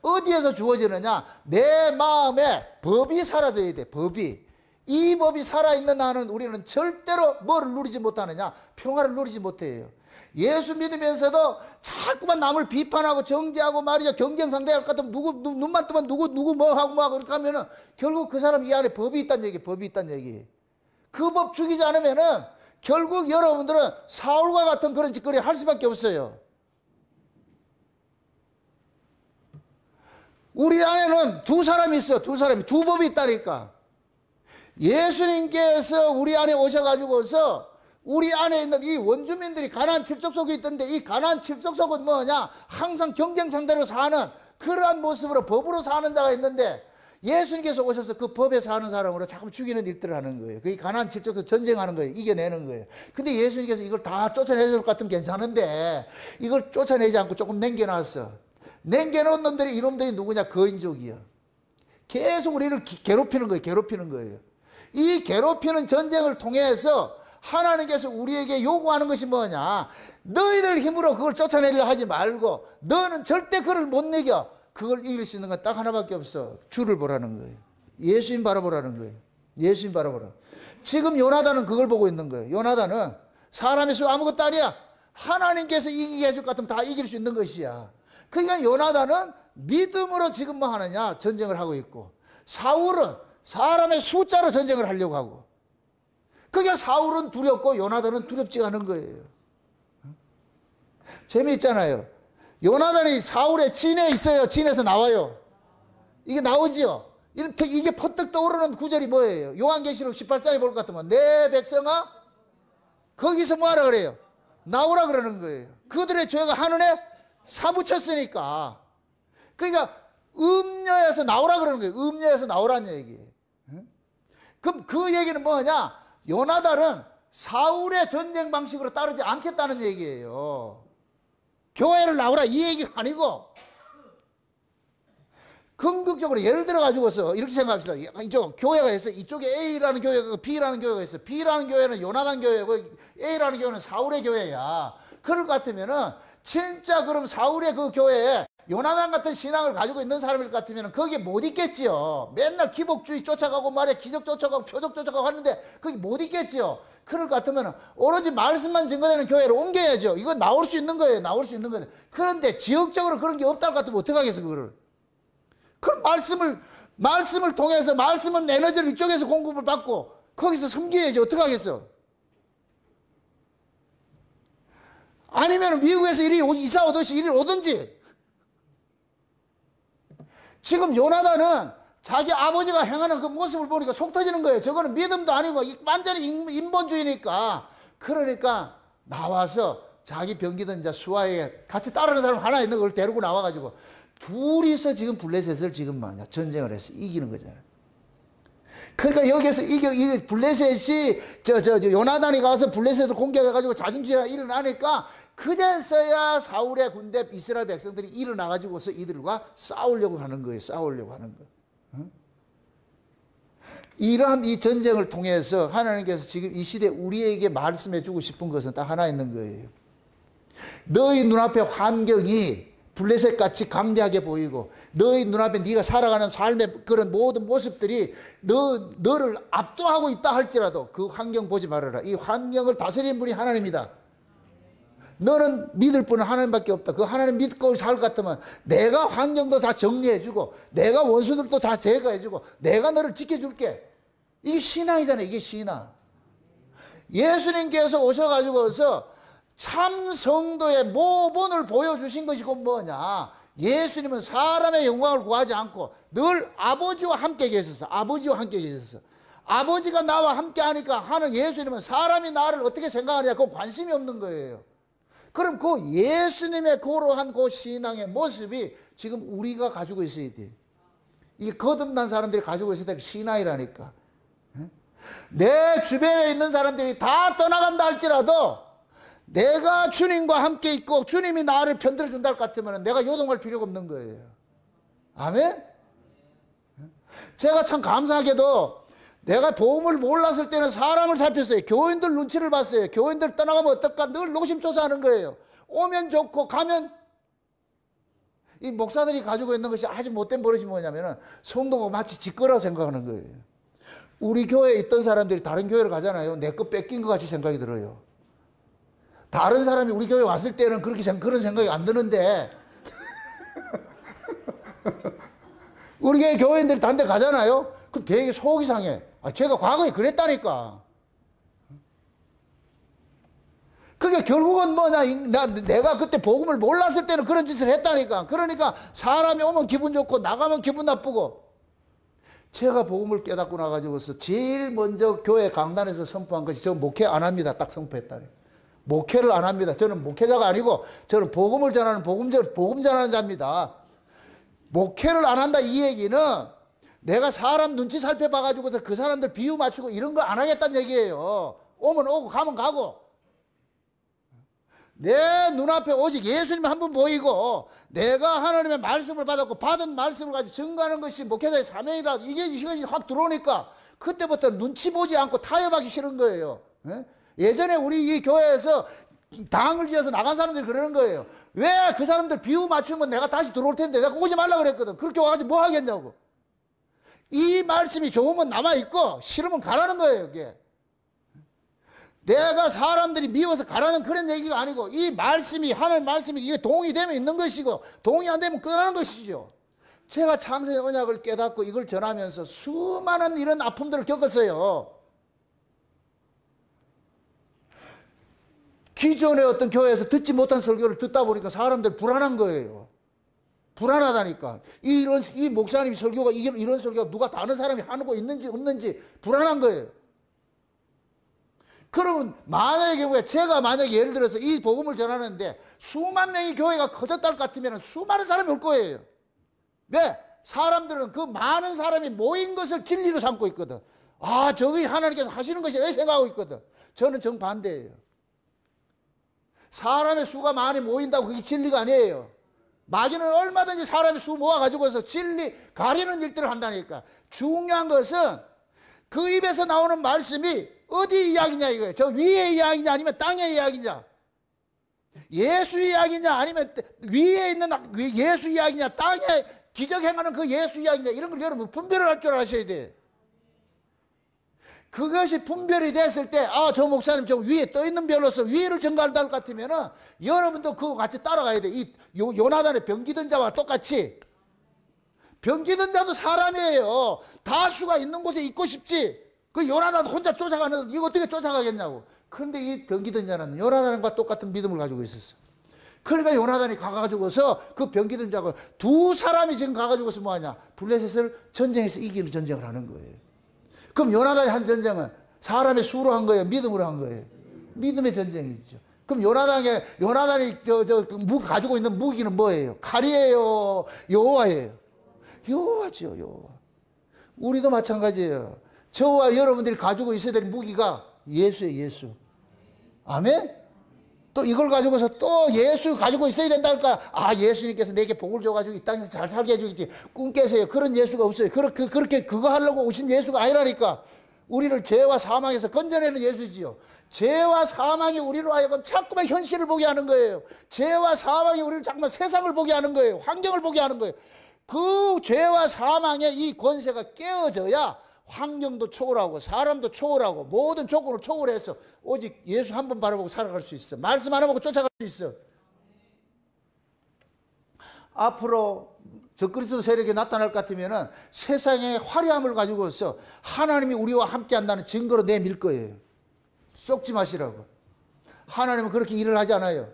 [SPEAKER 1] 어디에서 주어지느냐? 내 마음에 법이 사라져야 돼. 법이. 이 법이 살아있는 한은 우리는 절대로 뭐를 누리지 못하느냐? 평화를 누리지 못해요. 예수 믿으면서도 자꾸만 남을 비판하고 정죄하고 말이죠. 경쟁 상대할 것 같으면 눈만 뜨면 누구 뭐 하고 이렇게 하면은 결국 그 사람 이 안에 법이 있다는 얘기, 법이 있다는 얘기. 그 법 죽이지 않으면은 결국 여러분들은 사울과 같은 그런 짓거리를 할 수밖에 없어요. 우리 안에는 두 사람이 있어. 두 사람이. 두 법이 있다니까. 예수님께서 우리 안에 오셔가지고서 우리 안에 있는 이 원주민들이 가나안 칠족 속에 있던데, 이 가나안 칠족 속은 뭐냐? 항상 경쟁 상대로 사는 그러한 모습으로 법으로 사는 자가 있는데, 예수님께서 오셔서 그 법에 사는 사람으로 자꾸 죽이는 일들을 하는 거예요. 그게 가나안 칠족에서 전쟁하는 거예요. 이겨내는 거예요. 근데 예수님께서 이걸 다 쫓아내줄 것 같으면 괜찮은데 이걸 쫓아내지 않고 조금 남겨놨어. 남겨놓은 놈들이, 이놈들이 누구냐? 거인족이야. 계속 우리를 괴롭히는 거예요. 괴롭히는 거예요. 이 괴롭히는 전쟁을 통해서 하나님께서 우리에게 요구하는 것이 뭐냐? 너희들 힘으로 그걸 쫓아내려 하지 말고, 너는 절대 그걸 못 이겨. 그걸 이길 수 있는 건 딱 하나밖에 없어. 주를 보라는 거예요. 예수님 바라보라는 거예요. 예수님 바라보라. 지금 요나단은 그걸 보고 있는 거예요. 요나단은 사람의 수 아무것도 아니야. 하나님께서 이기게 해줄 것 같으면 다 이길 수 있는 것이야. 그러니까 요나단은 믿음으로 지금 뭐 하느냐? 전쟁을 하고 있고, 사울은 사람의 숫자로 전쟁을 하려고 하고. 그러니까 사울은 두렵고 요나단은 두렵지가 않은 거예요. 재미있잖아요. 요나단이 사울의 진에 있어요. 진에서 나와요. 이게 나오지요. 이게 퍼뜩 떠오르는 구절이 뭐예요? 요한계시록 18장에 볼 것 같으면 내 백성아, 거기서 뭐하라 그래요? 나오라 그러는 거예요. 그들의 죄가 하늘에 사무쳤으니까. 그러니까 음녀에서 나오라 그러는 거예요. 음녀에서 나오라는 얘기예요. 그럼 그 얘기는 뭐냐? 요나단은 사울의 전쟁 방식으로 따르지 않겠다는 얘기예요. 교회를 나오라 이 얘기가 아니고, 궁극적으로 예를 들어 가지고서 이렇게 생각합시다. 이쪽 교회가 있어. 이쪽에 A라는 교회가 있고 B라는 교회가 있어. B라는 교회는 요나단 교회고 A라는 교회는 사울의 교회야. 그럴 것 같으면은 진짜 그럼 사울의 그 교회에 요나단 같은 신앙을 가지고 있는 사람일 것 같으면 거기에 못 있겠지요. 맨날 기복주의 쫓아가고 말이야, 기적 쫓아가고 표적 쫓아가고 하는데 거기 못 있겠지요. 그럴 것 같으면 오로지 말씀만 증거되는 교회로 옮겨야죠. 이거 나올 수 있는 거예요. 나올 수 있는 거예요. 그런데 지역적으로 그런 게 없다고 같으면 어떻게 하겠어, 그거를. 그럼 말씀을 통해서, 말씀은 에너지를 이쪽에서 공급을 받고 거기서 섬겨야지. 어떻게 하겠어. 아니면 미국에서 이사 오듯이 이리 오든지. 지금 요나단은 자기 아버지가 행하는 그 모습을 보니까 속 터지는 거예요. 저거는 믿음도 아니고 완전히 인본주의니까. 그러니까 나와서 자기 병기던 이제 수하에 같이 따르는 사람 하나 있는 걸 데리고 나와가지고 둘이서 지금 블레셋을 지금 뭐냐 전쟁을 해서 이기는 거잖아요. 그러니까 여기서 이 블레셋이 요나단이 가서 블레셋을 공격해가지고 자중지가 일어나니까 그제서야 사울의 군대 이스라엘 백성들이 일어나가지고서 이들과 싸우려고 하는 거예요. 싸우려고 하는 거. 응? 이러한 이 전쟁을 통해서 하나님께서 지금 이 시대에 우리에게 말씀해 주고 싶은 것은 딱 하나 있는 거예요. 너희 눈앞에 환경이 블레셋같이 강대하게 보이고 너희 눈앞에 네가 살아가는 삶의 그런 모든 모습들이 너를 압도하고 있다 할지라도 그 환경 보지 말아라. 이 환경을 다스리는 분이 하나님이다. 너는 믿을 분은 하나님밖에 없다. 그 하나님 믿고 살 것 같으면 내가 환경도 다 정리해주고 내가 원수들도 다 제거해주고 내가 너를 지켜줄게. 이게 신앙이잖아요. 이게 신앙. 예수님께서 오셔가지고서 참 성도의 모본을 보여주신 것이 곧 뭐냐. 예수님은 사람의 영광을 구하지 않고 늘 아버지와 함께 계셨어. 아버지와 함께 계셨어. 아버지가 나와 함께 하니까 하는 예수님은 사람이 나를 어떻게 생각하냐 그거 관심이 없는 거예요. 그럼 그 예수님의 고로한 그 신앙의 모습이 지금 우리가 가지고 있어야 돼. 이게 거듭난 사람들이 가지고 있어야 될 신앙이라니까. 내 주변에 있는 사람들이 다 떠나간다 할지라도 내가 주님과 함께 있고 주님이 나를 편들어 준다 할 것 같으면 내가 요동할 필요가 없는 거예요. 아멘? 제가 참 감사하게도 내가 복음을 몰랐을 때는 사람을 살폈어요. 교인들 눈치를 봤어요. 교인들 떠나가면 어떨까 늘 노심초사하는 거예요. 오면 좋고 가면 이 목사들이 가지고 있는 것이 아주 못된 버릇이 뭐냐면 성도가 마치 지 거라고 생각하는 거예요. 우리 교회에 있던 사람들이 다른 교회를 가잖아요. 내 거 뺏긴 것 같이 생각이 들어요. 다른 사람이 우리 교회 왔을 때는 그런 생각이 안 드는데 우리 교회인들이 다른 데 가잖아요. 그럼 되게 속이 상해. 제가 과거에 그랬다니까. 그게 결국은 뭐냐. 내가 그때 복음을 몰랐을 때는 그런 짓을 했다니까. 그러니까 사람이 오면 기분 좋고 나가면 기분 나쁘고. 제가 복음을 깨닫고 나가지고서 제일 먼저 교회 강단에서 선포한 것이 저 목회 안 합니다. 딱 선포했다니. 목회를 안 합니다. 저는 목회자가 아니고 저는 복음을 전하는 복음 전하는 자입니다. 목회를 안 한다 이 얘기는 내가 사람 눈치 살펴봐가지고서 그 사람들 비유 맞추고 이런 거 안 하겠다는 얘기예요. 오면 오고 가면 가고. 내 눈앞에 오직 예수님이 한 분 보이고 내가 하나님의 말씀을 받았고 받은 말씀을 가지고 증거하는 것이 목회자의 사명이다. 이것이 확 들어오니까 그때부터 눈치 보지 않고 타협하기 싫은 거예요. 예전에 우리 이 교회에서 당을 지어서 나간 사람들이 그러는 거예요. 왜 그 사람들 비유 맞추면 내가 다시 들어올 텐데 내가 오지 말라고 그랬거든. 그렇게 와가지고 뭐 하겠냐고. 이 말씀이 좋으면 남아있고 싫으면 가라는 거예요. 이게. 내가 사람들이 미워서 가라는 그런 얘기가 아니고 이 말씀이 하나님 말씀이 이게 동의되면 있는 것이고 동의 안 되면 끝나는 것이죠. 제가 창세의 언약을 깨닫고 이걸 전하면서 수많은 이런 아픔들을 겪었어요. 기존의 어떤 교회에서 듣지 못한 설교를 듣다 보니까 사람들 불안한 거예요. 불안하다니까. 이 목사님 설교가 이런 설교가 누가 다른 사람이 하는 거 있는지 없는지 불안한 거예요. 그러면 만약의 경우에 제가 만약에 예를 들어서 이 복음을 전하는데 수만 명의 교회가 커졌다 할 것 같으면 수많은 사람이 올 거예요. 왜? 사람들은 그 많은 사람이 모인 것을 진리로 삼고 있거든. 저기 하나님께서 하시는 것이 왜 생각하고 있거든. 저는 정반대예요. 사람의 수가 많이 모인다고 그게 진리가 아니에요. 마귀는 얼마든지 사람의 수 모아가지고서 진리 가리는 일들을 한다니까. 중요한 것은 그 입에서 나오는 말씀이 어디 이야기냐 이거예요. 저 위의 이야기냐 아니면 땅의 이야기냐. 예수 이야기냐 아니면 위에 있는 예수 이야기냐 땅에 기적 행하는 그 예수 이야기냐 이런 걸 여러분 분별을 할 줄 아셔야 돼. 그것이 분별이 됐을 때 저 목사님 저 위에 떠있는 별로서 위를 증거한다 할 것 같으면 여러분도 그거 같이 따라가야 돼. 이 요나단의 병기던 자와 똑같이. 병기던 자도 사람이에요. 다수가 있는 곳에 있고 싶지. 그 요나단 혼자 쫓아가는 이거 어떻게 쫓아가겠냐고. 그런데 이 병기던 자는 요나단과 똑같은 믿음을 가지고 있었어. 그러니까 요나단이 가가지고서 그 병기던 자가 두 사람이 지금 가가지고서 뭐하냐. 블레셋을 전쟁에서 이기는 전쟁을 하는 거예요. 그럼 요나단이 한 전쟁은 사람의 수로 한 거예요? 믿음으로 한 거예요? 믿음의 전쟁이죠. 그럼 요나단이 가지고 있는 무기는 뭐예요? 칼이에요? 여호와예요? 여호와죠, 여호와. 우리도 마찬가지예요. 저와 여러분들이 가지고 있어야 될 무기가 예수예요, 예수. 아멘? 또 이걸 가지고서 또 예수 가지고 있어야 된다니까. 아, 예수님께서 내게 복을 줘가지고 이 땅에서 잘 살게 해주겠지. 꿈 깨세요. 그런 예수가 없어요. 그렇게 그거 하려고 오신 예수가 아니라니까. 우리를 죄와 사망에서 건져내는 예수지요. 죄와 사망이 우리로 하여금 자꾸만 현실을 보게 하는 거예요. 죄와 사망이 우리를 자꾸만 세상을 보게 하는 거예요. 환경을 보게 하는 거예요. 그 죄와 사망의 이 권세가 깨어져야 환경도 초월하고 사람도 초월하고 모든 조건을 초월해서 오직 예수 한 번 바라보고 살아갈 수 있어. 말씀 하나 보고 쫓아갈 수 있어. 앞으로 적그리스도 세력이 나타날 것 같으면 세상의 화려함을 가지고서 하나님이 우리와 함께 한다는 증거로 내밀 거예요. 썩지 마시라고. 하나님은 그렇게 일을 하지 않아요.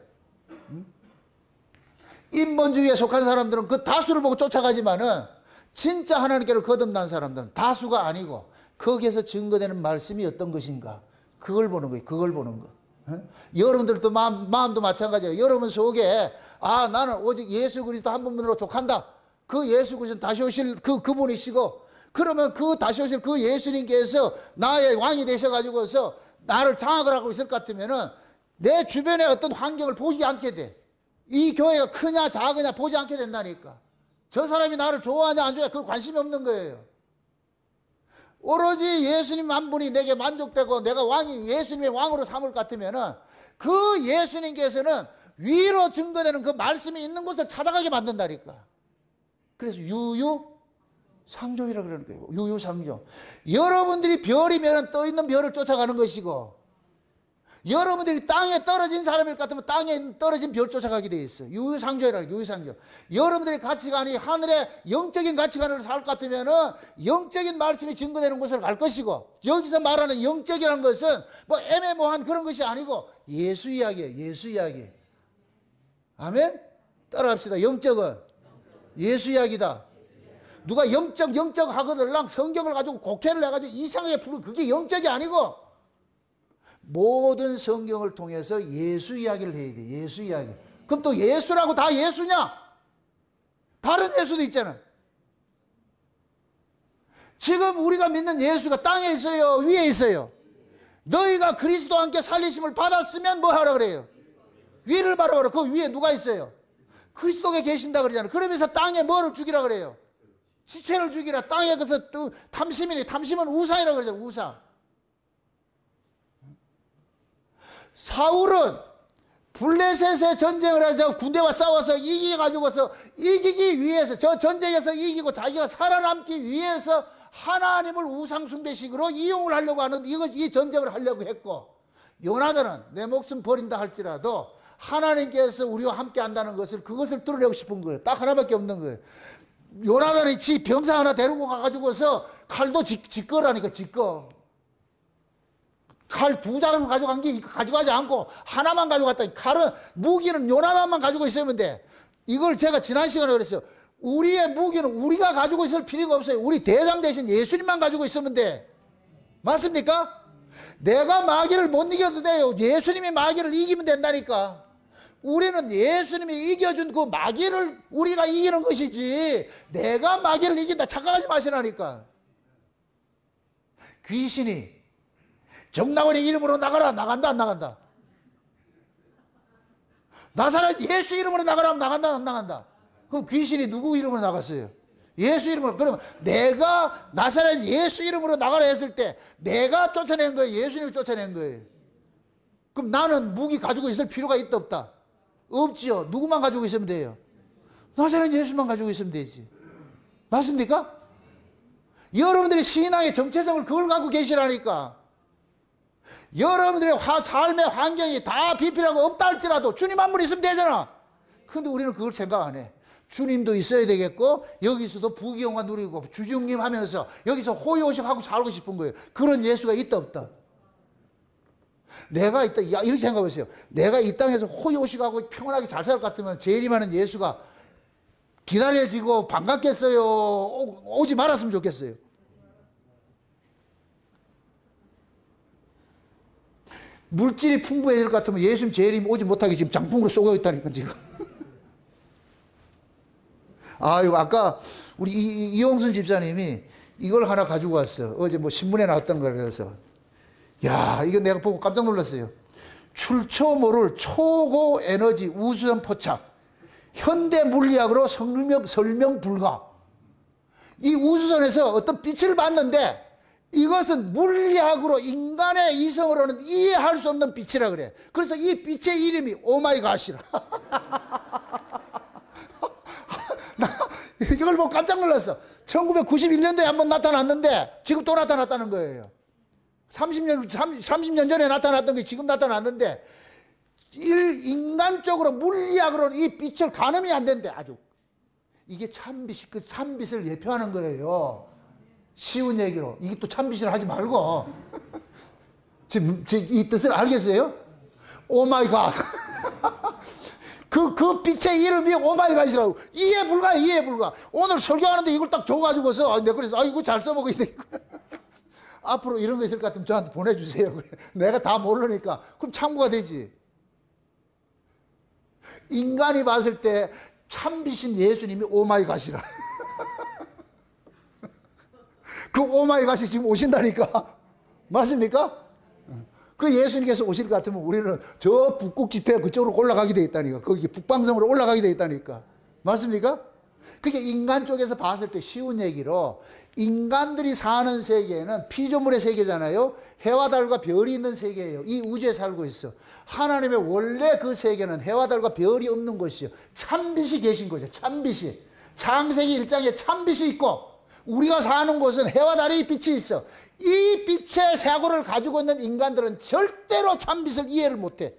[SPEAKER 1] 인본주의에 속한 사람들은 그 다수를 보고 쫓아가지만은 진짜 하나님께로 거듭난 사람들은 다수가 아니고 거기에서 증거되는 말씀이 어떤 것인가, 그걸 보는 거예요. 그걸 보는 거. 여러분들도 마음도 마찬가지예요. 여러분 속에 아, 나는 오직 예수 그리스도 한 분으로 족한다. 그 예수 그리스도 다시 오실 그분이시고, 그러면 그 다시 오실 그 예수님께서 나의 왕이 되셔가지고서 나를 장악을 하고 있을 것 같으면은 내 주변의 어떤 환경을 보지 않게 돼. 이 교회가 크냐 작으냐 보지 않게 된다니까. 저 사람이 나를 좋아하냐 안 좋아하냐 그 관심이 없는 거예요. 오로지 예수님 한 분이 내게 만족되고 내가 왕이 예수님의 왕으로 삼을 것 같으면은 그 예수님께서는 위로 증거되는 그 말씀이 있는 곳을 찾아가게 만든다니까. 그래서 유유상종이라 그러는 거예요. 유유상종. 여러분들이 별이면 떠 있는 별을 쫓아가는 것이고, 여러분들이 땅에 떨어진 사람일 것 같으면 땅에 떨어진 별 쫓아가게 돼 있어요. 유유상종이라는 유유상종. 여러분들의 가치관이 하늘의 영적인 가치관으로 살 것 같으면은 영적인 말씀이 증거되는 곳으로 갈 것이고, 여기서 말하는 영적이라는 것은 뭐 애매모호한 그런 것이 아니고 예수 이야기예요. 예수 이야기. 아멘? 따라합시다. 영적은 예수 이야기다. 누가 영적 하거들랑 성경을 가지고 곡해를 해가지고 이상하게 풀고 그게 영적이 아니고 모든 성경을 통해서 예수 이야기를 해야 돼. 예수 이야기. 그럼 또 예수라고 다 예수냐? 다른 예수도 있잖아. 지금 우리가 믿는 예수가 땅에 있어요? 위에 있어요? 너희가 그리스도와 함께 살리심을 받았으면 뭐 하라 그래요? 위를 바라보라. 그 위에 누가 있어요? 그리스도가 계신다 그러잖아요. 그러면서 땅에 뭐를 죽이라 그래요? 지체를 죽이라. 땅에 그래서 탐심이니, 탐심은 우상이라 그러잖아요. 우상. 사울은 블레셋의 전쟁을 해서 군대와 싸워서 이기가지고서 이기기 위해서, 저 전쟁에서 이기고 자기가 살아남기 위해서 하나님을 우상숭배식으로 이용을 하려고 하는 이 전쟁을 하려고 했고, 요나단은 내 목숨 버린다 할지라도 하나님께서 우리와 함께 한다는 것을, 그것을 드러내고 싶은 거예요. 딱 하나밖에 없는 거예요. 요나단이 지 병사 하나 데리고 가가지고서 칼도 직거라니까. 직거. 칼 2장을 가져간 게 가져가지 않고 하나만 가져갔다. 칼은, 무기는 요나단만 가지고 있으면 돼. 이걸 제가 지난 시간에 그랬어요. 우리의 무기는 우리가 가지고 있을 필요가 없어요. 우리 대장 대신 예수님만 가지고 있으면 돼. 맞습니까? 내가 마귀를 못 이겨도 돼요. 예수님이 마귀를 이기면 된다니까. 우리는 예수님이 이겨준 그 마귀를 우리가 이기는 것이지 내가 마귀를 이긴다 착각하지 마시라니까. 귀신이 정나원의 이름으로 나가라. 나간다 안 나간다? 나사렛 예수 이름으로 나가라 하면 나간다 안 나간다? 그럼 귀신이 누구 이름으로 나갔어요? 예수 이름으로. 그러면 내가 나사렛 예수 이름으로 나가라 했을 때 내가 쫓아낸 거예요? 예수님이 쫓아낸 거예요? 그럼 나는 무기 가지고 있을 필요가 있다 없다? 없지요. 누구만 가지고 있으면 돼요? 나사렛 예수만 가지고 있으면 되지. 맞습니까? 여러분들이 신앙의 정체성을 그걸 갖고 계시라니까. 여러분들의 삶의 환경이 다 비필하고 없다 할지라도 주님 한 분 있으면 되잖아. 근데 우리는 그걸 생각 안 해. 주님도 있어야 되겠고 여기서도 부귀영화 누리고 주중님 하면서 여기서 호의호식하고 살고 싶은 거예요. 그런 예수가 있다 없다? 내가 있다, 이렇게 생각해보세요. 내가 이 땅에서 호의호식하고 평온하게 잘 살 것 같으면 재림하는 예수가 기다려지고 반갑겠어요? 오지 말았으면 좋겠어요? 물질이 풍부해질 것 같으면 예수님 재림 오지 못하게 지금 장풍으로 쏘고 있다니까 지금. 아이고, 아까 우리 이용순 집사님이 이걸 하나 가지고 왔어. 어제 뭐 신문에 나왔던 걸. 그래서 야, 이거 내가 보고 깜짝 놀랐어요. 출처 모를 초고 에너지 우주선 포착. 현대 물리학으로 설명 불가. 이 우주선에서 어떤 빛을 봤는데 이것은 물리학으로 인간의 이성으로는 이해할 수 없는 빛이라 그래. 그래서 이 빛의 이름이 오마이갓이라. 나 이걸 보고 깜짝 놀랐어. 1991년도에 한번 나타났는데 지금 또 나타났다는 거예요. 30년 전에 나타났던 게 지금 나타났는데 인간적으로 물리학으로는 이 빛을 가늠이 안 된대. 아주 이게 참빛이 그 참빛을 예표하는 거예요. 쉬운 얘기로 이게 또 참빛이라 하지 말고 지금 이 뜻을 알겠어요? 오마이갓. 그 빛의 이름이 오마이갓이라고. 이해 불가. 오늘 설교하는데 이걸 딱 줘가지고서 내가 그래서 이거 잘 써먹어야 돼. 앞으로 이런 거 있을 것 같으면 저한테 보내주세요. 그래. 내가 다 모르니까. 그럼 참고가 되지. 인간이 봤을 때 참빛인 예수님이 오마이갓이라. 그 오마이갓이 지금 오신다니까. 맞습니까? 그 예수님께서 오실 것 같으면 우리는 저 북극 지폐 그쪽으로 올라가게 돼 있다니까. 거기 북방성으로 올라가게 돼 있다니까. 맞습니까? 그게 인간 쪽에서 봤을 때 쉬운 얘기로 인간들이 사는 세계는 피조물의 세계잖아요. 해와 달과 별이 있는 세계예요. 이 우주에 살고 있어. 하나님의 원래 그 세계는 해와 달과 별이 없는 것이요. 참빛이 계신 거죠. 참빛이. 창세기 1장에 참빛이 있고 우리가 사는 곳은 해와 달의 빛이 있어. 이 빛의 사고를 가지고 있는 인간들은 절대로 참빛을 이해를 못해.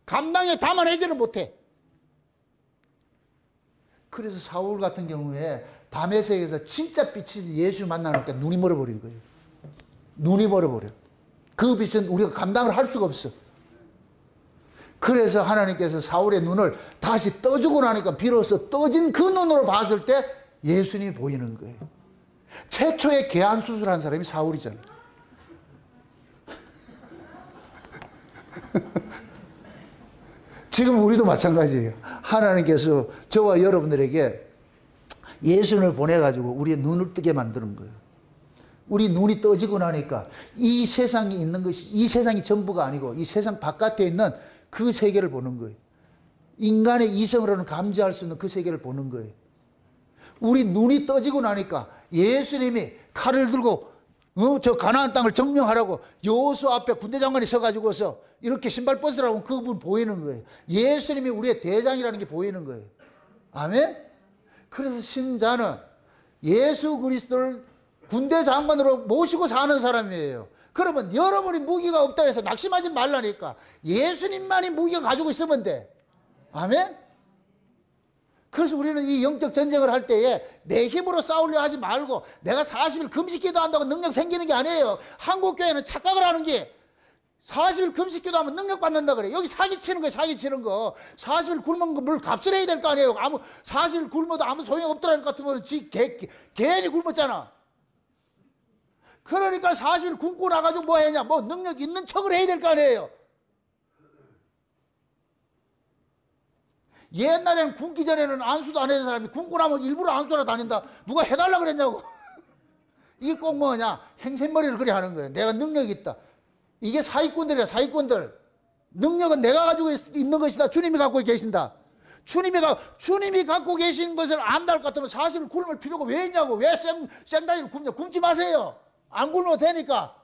[SPEAKER 1] 감당에 담아내지를 못해. 그래서 사울 같은 경우에 밤의 세계에서 진짜 빛이 예수 만나니까 눈이 멀어버린 거예요. 눈이 멀어버려. 그 빛은 우리가 감당을 할 수가 없어. 그래서 하나님께서 사울의 눈을 다시 떠주고 나니까 비로소 떠진 그 눈으로 봤을 때 예수님이 보이는 거예요. 최초의 개안 수술한 사람이 사울이잖아요. 지금 우리도 마찬가지예요. 하나님께서 저와 여러분들에게 예수님을 보내가지고 우리의 눈을 뜨게 만드는 거예요. 우리 눈이 떠지고 나니까 이 세상이 있는 것이, 이 세상이 전부가 아니고 이 세상 바깥에 있는 그 세계를 보는 거예요. 인간의 이성으로는 감지할 수 있는 그 세계를 보는 거예요. 우리 눈이 떠지고 나니까 예수님이 칼을 들고 저 가나안 땅을 점령하라고 여호수아 앞에 군대 장관이 서가지고서 이렇게 신발 벗으라고 그분 보이는 거예요. 예수님이 우리의 대장이라는 게 보이는 거예요. 아멘? 그래서 신자는 예수 그리스도를 군대 장관으로 모시고 사는 사람이에요. 그러면 여러분이 무기가 없다 해서 낙심하지 말라니까. 예수님만이 무기가 가지고 있으면 돼. 아멘? 그래서 우리는 이 영적 전쟁을 할 때에 내 힘으로 싸우려 하지 말고 내가 40일 금식기도 한다고 능력 생기는 게 아니에요. 한국교회는 착각을 하는 게 40일 금식기도 하면 능력 받는다 그래. 여기 사기치는 거예요. 사기치는 거. 40일 굶은 거 물 값을 해야 될 거 아니에요. 40일 굶어도 아무 소용 없더라는 것 같은 거는 괜히 굶었잖아. 그러니까 40일 굶고 나가지고 뭐 했냐. 뭐 능력 있는 척을 해야 될 거 아니에요. 옛날에는 굶기 전에는 안수도 안 해던 사람이 굶고 나면 일부러 안수하러 다닌다. 누가 해달라 그랬냐고. 이게 꼭 뭐냐. 행샘머리를 그래 하는 거예요. 내가 능력이 있다. 이게 사기꾼들이야. 사기꾼들. 능력은 내가 가지고 있는 것이다. 주님이 갖고 계신다. 주님이 갖고 계신 것을 안다 할 것 같으면 사실 굶을 필요가 왜 있냐고. 왜 생다리를 굶냐. 굶지 마세요. 안 굶어도 되니까.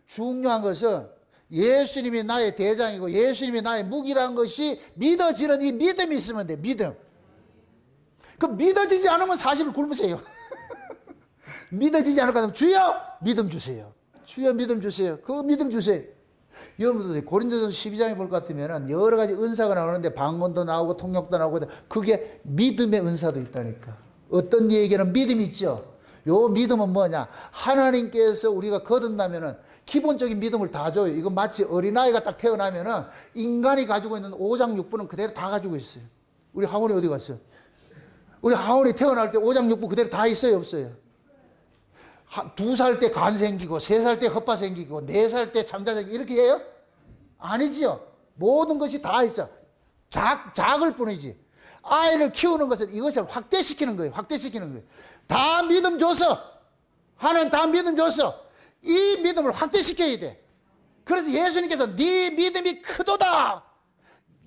[SPEAKER 1] 중요한 것은 예수님이 나의 대장이고 예수님이 나의 무기라는 것이 믿어지는 이 믿음이 있으면 돼. 믿음. 그 믿어지지 않으면 사실을 굶으세요. 믿어지지 않을 것 같으면 주여 믿음 주세요. 주여 믿음 주세요. 그 믿음 주세요. 여러분들 고린도전서 12장에 볼 것 같으면 여러 가지 은사가 나오는데 방언도 나오고 통역도 나오고 그게 믿음의 은사도 있다니까. 어떤 얘기는 믿음이 있죠. 요 믿음은 뭐냐. 하나님께서 우리가 거듭나면은 기본적인 믿음을 다 줘요. 이건 마치 어린아이가 딱 태어나면은 인간이 가지고 있는 5장 6부는 그대로 다 가지고 있어요. 우리 하원이 어디 갔어요? 우리 하원이 태어날 때 5장 6부 그대로 다 있어요, 없어요? 2살 때 간 생기고 3살 때 헛파 생기고 4살 때 창자 생기고 이렇게 해요? 아니지요. 모든 것이 다 있어. 작을 뿐이지. 아이를 키우는 것은 이것을 확대시키는 거예요. 확대시키는 거예요. 다 믿음 줘서 하나님 다 믿음 줘서 이 믿음을 확대시켜야 돼.
[SPEAKER 2] 그래서 예수님께서 네 믿음이 크도다,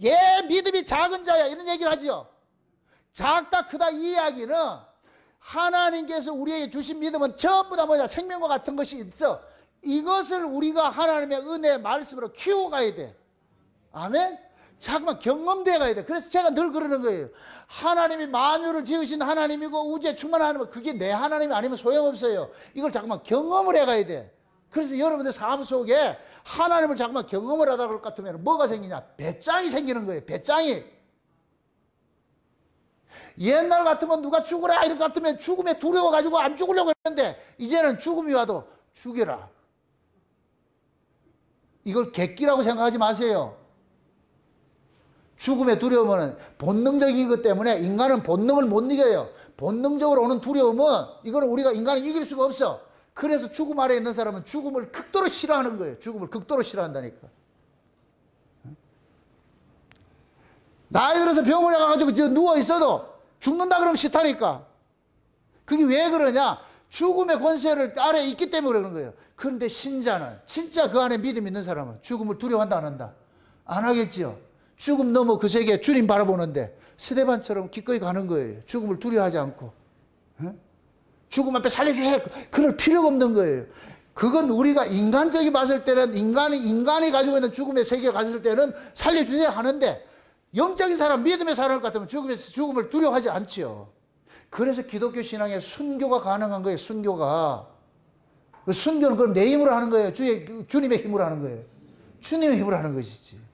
[SPEAKER 2] 얘 믿음이 작은 자야, 이런 얘기를 하죠. 작다 크다 이 이야기는 하나님께서 우리에게 주신 믿음은 전부 다 뭐냐, 생명과 같은 것이 있어. 이것을 우리가 하나님의 은혜의 말씀으로 키워가야 돼. 아멘. 잠깐만 경험돼 가야 돼. 그래서 제가 늘 그러는 거예요. 하나님이 만유를 지으신 하나님이고 우주에 충만한 하나님은 그게 내 하나님이 아니면 소용없어요. 이걸 잠깐만 경험을 해가야 돼. 그래서 여러분들 삶 속에 하나님을 잠깐만 경험을 하다 그럴 것 같으면 뭐가 생기냐, 배짱이 생기는 거예요. 배짱이. 옛날 같으면 누가 죽으라 이럴 것 같으면 죽음에 두려워가지고 안 죽으려고 했는데 이제는 죽음이 와도 죽여라. 이걸 객기라고 생각하지 마세요. 죽음의 두려움은 본능적인 것 때문에 인간은 본능을 못 이겨요. 본능적으로 오는 두려움은 이거는 우리가 인간이 이길 수가 없어. 그래서 죽음 아래에 있는 사람은 죽음을 극도로 싫어하는 거예요. 죽음을 극도로 싫어한다니까. 나이 들어서 병원에 가가지고 누워있어도 죽는다 그러면 싫다니까. 그게 왜 그러냐, 죽음의 권세를 아래에 있기 때문에 그러는 거예요. 그런데 신자는, 진짜 그 안에 믿음 있는 사람은 죽음을 두려워한다 안 한다? 안 하겠지요. 죽음 넘어 그 세계 주님 바라보는데 스데반처럼 기꺼이 가는 거예요. 죽음을 두려워하지 않고. 죽음 앞에 살려주세요 그럴 필요가 없는 거예요. 그건 우리가 인간적인 봤을 때는 인간이 가지고 있는 죽음의 세계에 갔을 때는 살려주세요 하는데, 영적인 사람, 믿음의 사람 같으면 죽음을 두려워하지 않지요. 그래서 기독교 신앙에 순교가 가능한 거예요. 순교가. 순교는 그럼 내 힘으로 하는 거예요. 주님의 힘으로 하는 거예요. 주님의 힘으로 하는 것이지.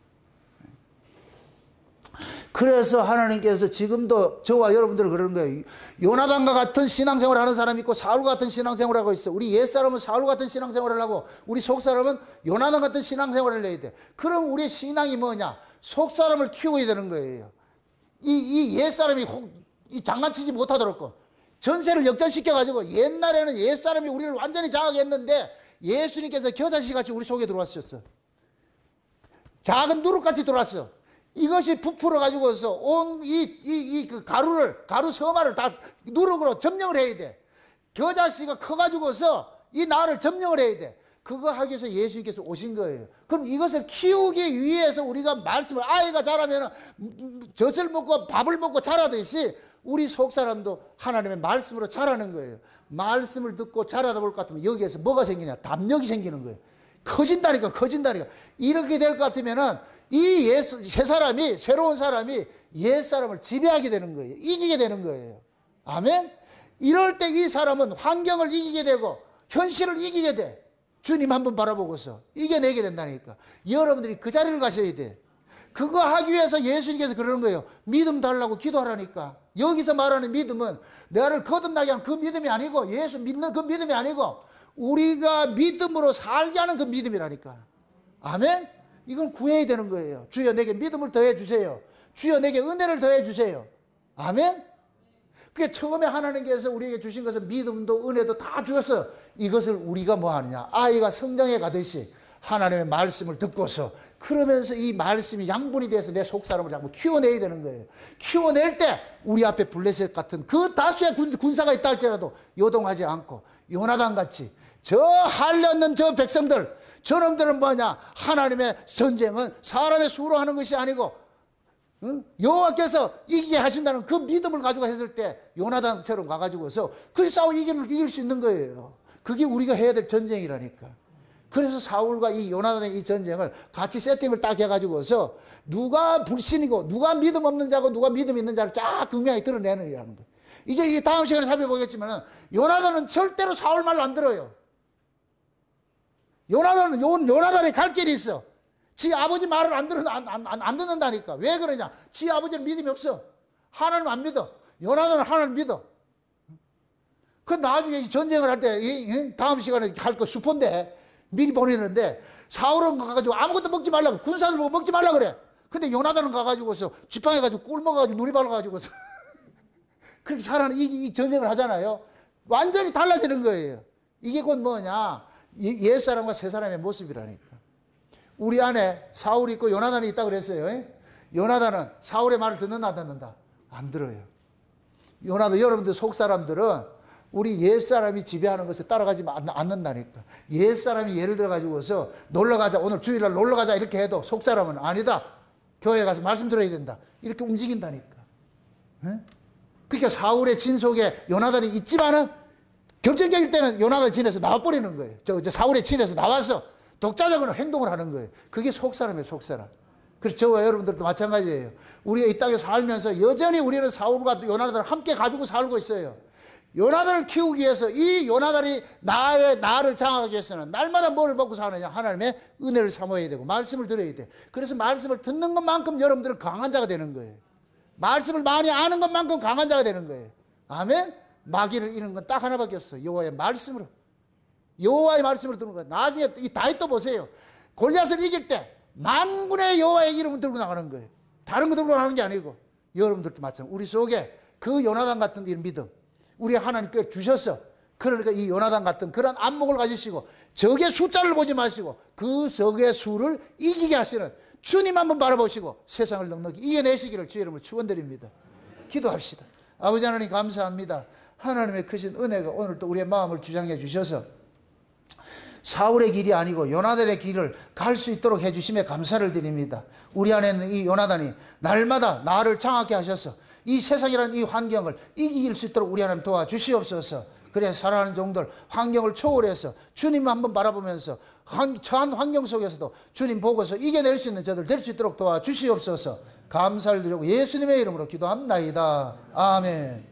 [SPEAKER 2] 그래서 하나님께서 지금도 저와 여러분들을 그러는 거예요. 요나단과 같은 신앙생활을 하는 사람이 있고 사울 같은 신앙생활을 하고 있어. 우리 옛사람은 사울 같은 신앙생활을 하고 우리 속사람은 요나단 같은 신앙생활을 해야 돼. 그럼 우리의 신앙이 뭐냐, 속사람을 키워야 되는 거예요. 이 옛사람이 장난치지 못하도록 전세를 역전시켜가지고, 옛날에는 옛사람이 우리를 완전히 장악했는데 예수님께서 겨자씨같이 우리 속에 들어왔었어. 작은 누룩같이 들어왔어. 이것이 부풀어 가지고서 온 그 가루 서마를 다 누룩으로 점령을 해야 돼. 겨자씨가 커 가지고서 이 나를 점령을 해야 돼. 그거 하기 위해서 예수님께서 오신 거예요. 그럼 이것을 키우기 위해서 우리가 말씀을, 아이가 자라면 젖을 먹고 밥을 먹고 자라듯이 우리 속사람도 하나님의 말씀으로 자라는 거예요. 말씀을 듣고 자라다 볼 것 같으면 여기에서 뭐가 생기냐, 담력이 생기는 거예요. 커진다니까. 이렇게 될 것 같으면은 이 새 사람이, 새로운 사람이 옛 사람을 지배하게 되는 거예요. 이기게 되는 거예요. 아멘? 이럴 때 이 사람은 환경을 이기게 되고 현실을 이기게 돼. 주님 한번 바라보고서 이겨내게 된다니까. 여러분들이 그 자리를 가셔야 돼. 그거 하기 위해서 예수님께서 그러는 거예요. 믿음 달라고 기도하라니까. 여기서 말하는 믿음은 나를 거듭나게 하는 그 믿음이 아니고, 예수 믿는 그 믿음이 아니고, 우리가 믿음으로 살게 하는 그 믿음이라니까. 아멘? 이건 구해야 되는 거예요. 주여 내게 믿음을 더해 주세요. 주여 내게 은혜를 더해 주세요. 아멘? 그게 처음에 하나님께서 우리에게 주신 것은 믿음도 은혜도 다 주었어요. 이것을 우리가 뭐 하느냐, 아이가 성장해 가듯이 하나님의 말씀을 듣고서, 그러면서 이 말씀이 양분이 돼서 내 속사람을 자꾸 키워내야 되는 거예요. 키워낼 때 우리 앞에 블레셋 같은 그 다수의 군사가 있다 할지라도 요동하지 않고, 요나단같이 저 한렸는 저 백성들, 저놈들은 뭐냐, 하나님의 전쟁은 사람의 수로 하는 것이 아니고 여호와께서 이기게 하신다는 그 믿음을 가지고 했을 때 요나단처럼 가가지고서 그 싸워 이길 수 있는 거예요. 그게 우리가 해야 될 전쟁이라니까. 그래서 사울과 이 요나단의 이 전쟁을 같이 세팅을 딱 해가지고서 누가 불신이고 누가 믿음 없는 자고 누가 믿음 있는 자를 쫙 극명하게 드러내느라는 거예요. 이제 이 다음 시간에 살펴보겠지만 요나단은 절대로 사울 말을 안 들어요. 요나단이 갈 길이 있어. 지 아버지 말을 안 듣는다니까. 왜 그러냐? 지 아버지는 믿음이 없어. 하나님 안 믿어. 요나단은 하나님 믿어. 그 나중에 전쟁을 할 때 다음 시간에 할 거 수포인데 미리 보내는데, 사울은 가가지고 아무것도 먹지 말라고, 군사들 보고 먹지 말라 그래. 근데 요나단은 가가지고서 지팡해가지고 꿀 먹어가지고 눈이 밝아가지고서 그렇게 살아는 이 전쟁을 하잖아요. 완전히 달라지는 거예요. 이게 곧 뭐냐? 옛사람과 새사람의 모습이라니까. 우리 안에 사울이 있고 요나단이 있다고 그랬어요. 요나단은 사울의 말을 듣는다 안 듣는다? 안 들어요. 요나단, 여러분들 속사람들은 우리 옛사람이 지배하는 것에 따라가지 않는다니까. 옛사람이 예를 들어가지고서 놀러가자, 오늘 주일날 놀러가자 이렇게 해도 속사람은 아니다, 교회 가서 말씀 들어야 된다, 이렇게 움직인다니까. 에? 그러니까 사울의 진 속에 요나단이 있지만은 결정적일 때는 요나단이 진에서 나와버리는 거예요. 저 사울의 진에서 나와서 독자적인 행동을 하는 거예요. 그게 속사람이에요, 속사람. 그래서 저와 여러분들도 마찬가지예요. 우리가 이 땅에 살면서 여전히 우리는 사울과 요나단을 함께 가지고 살고 있어요. 요나단을 키우기 위해서, 이 요나단이 나를 장악하기 위해서는 날마다 뭘 먹고 사느냐? 하나님의 은혜를 삼아야 되고 말씀을 들어야 돼. 그래서 말씀을 듣는 것만큼 여러분들은 강한 자가 되는 거예요. 말씀을 많이 아는 것만큼 강한 자가 되는 거예요. 아멘? 마귀를 이는 건 딱 하나밖에 없어요. 여호와의 말씀으로. 여호와의 말씀으로 듣는 거예요. 나중에 이 다윗도 보세요. 골리앗을 이길 때 만군의 여호와의 이름을 들고 나가는 거예요. 다른 거 들고 나가는 게 아니고. 여러분들도 마찬가지로 우리 속에 그 요나단 같은 이런 믿음, 우리 하나님께 주셔서, 그러니까 이 요나단 같은 그런 안목을 가지시고 적의 숫자를 보지 마시고 그 적의 수를 이기게 하시는 주님 한번 바라보시고 세상을 넉넉히 이겨내시기를 주의 이름으로 축원드립니다. 기도합시다. 아버지 하나님 감사합니다. 하나님의 크신 은혜가 오늘 또 우리의 마음을 주장해 주셔서 사울의 길이 아니고 요나단의 길을 갈 수 있도록 해주심에 감사를 드립니다. 우리 안에 있는 이 요나단이 날마다 나를 장악케 하셔서 이 세상이라는 이 환경을 이길 수 있도록 우리 하나님 도와주시옵소서. 그래 살아가는 종들 환경을 초월해서 주님 한번 바라보면서 처한 환경 속에서도 주님 보고서 이겨낼 수 있는 저들 될 수 있도록 도와주시옵소서. 감사를 드리고 예수님의 이름으로 기도합나이다. 아멘.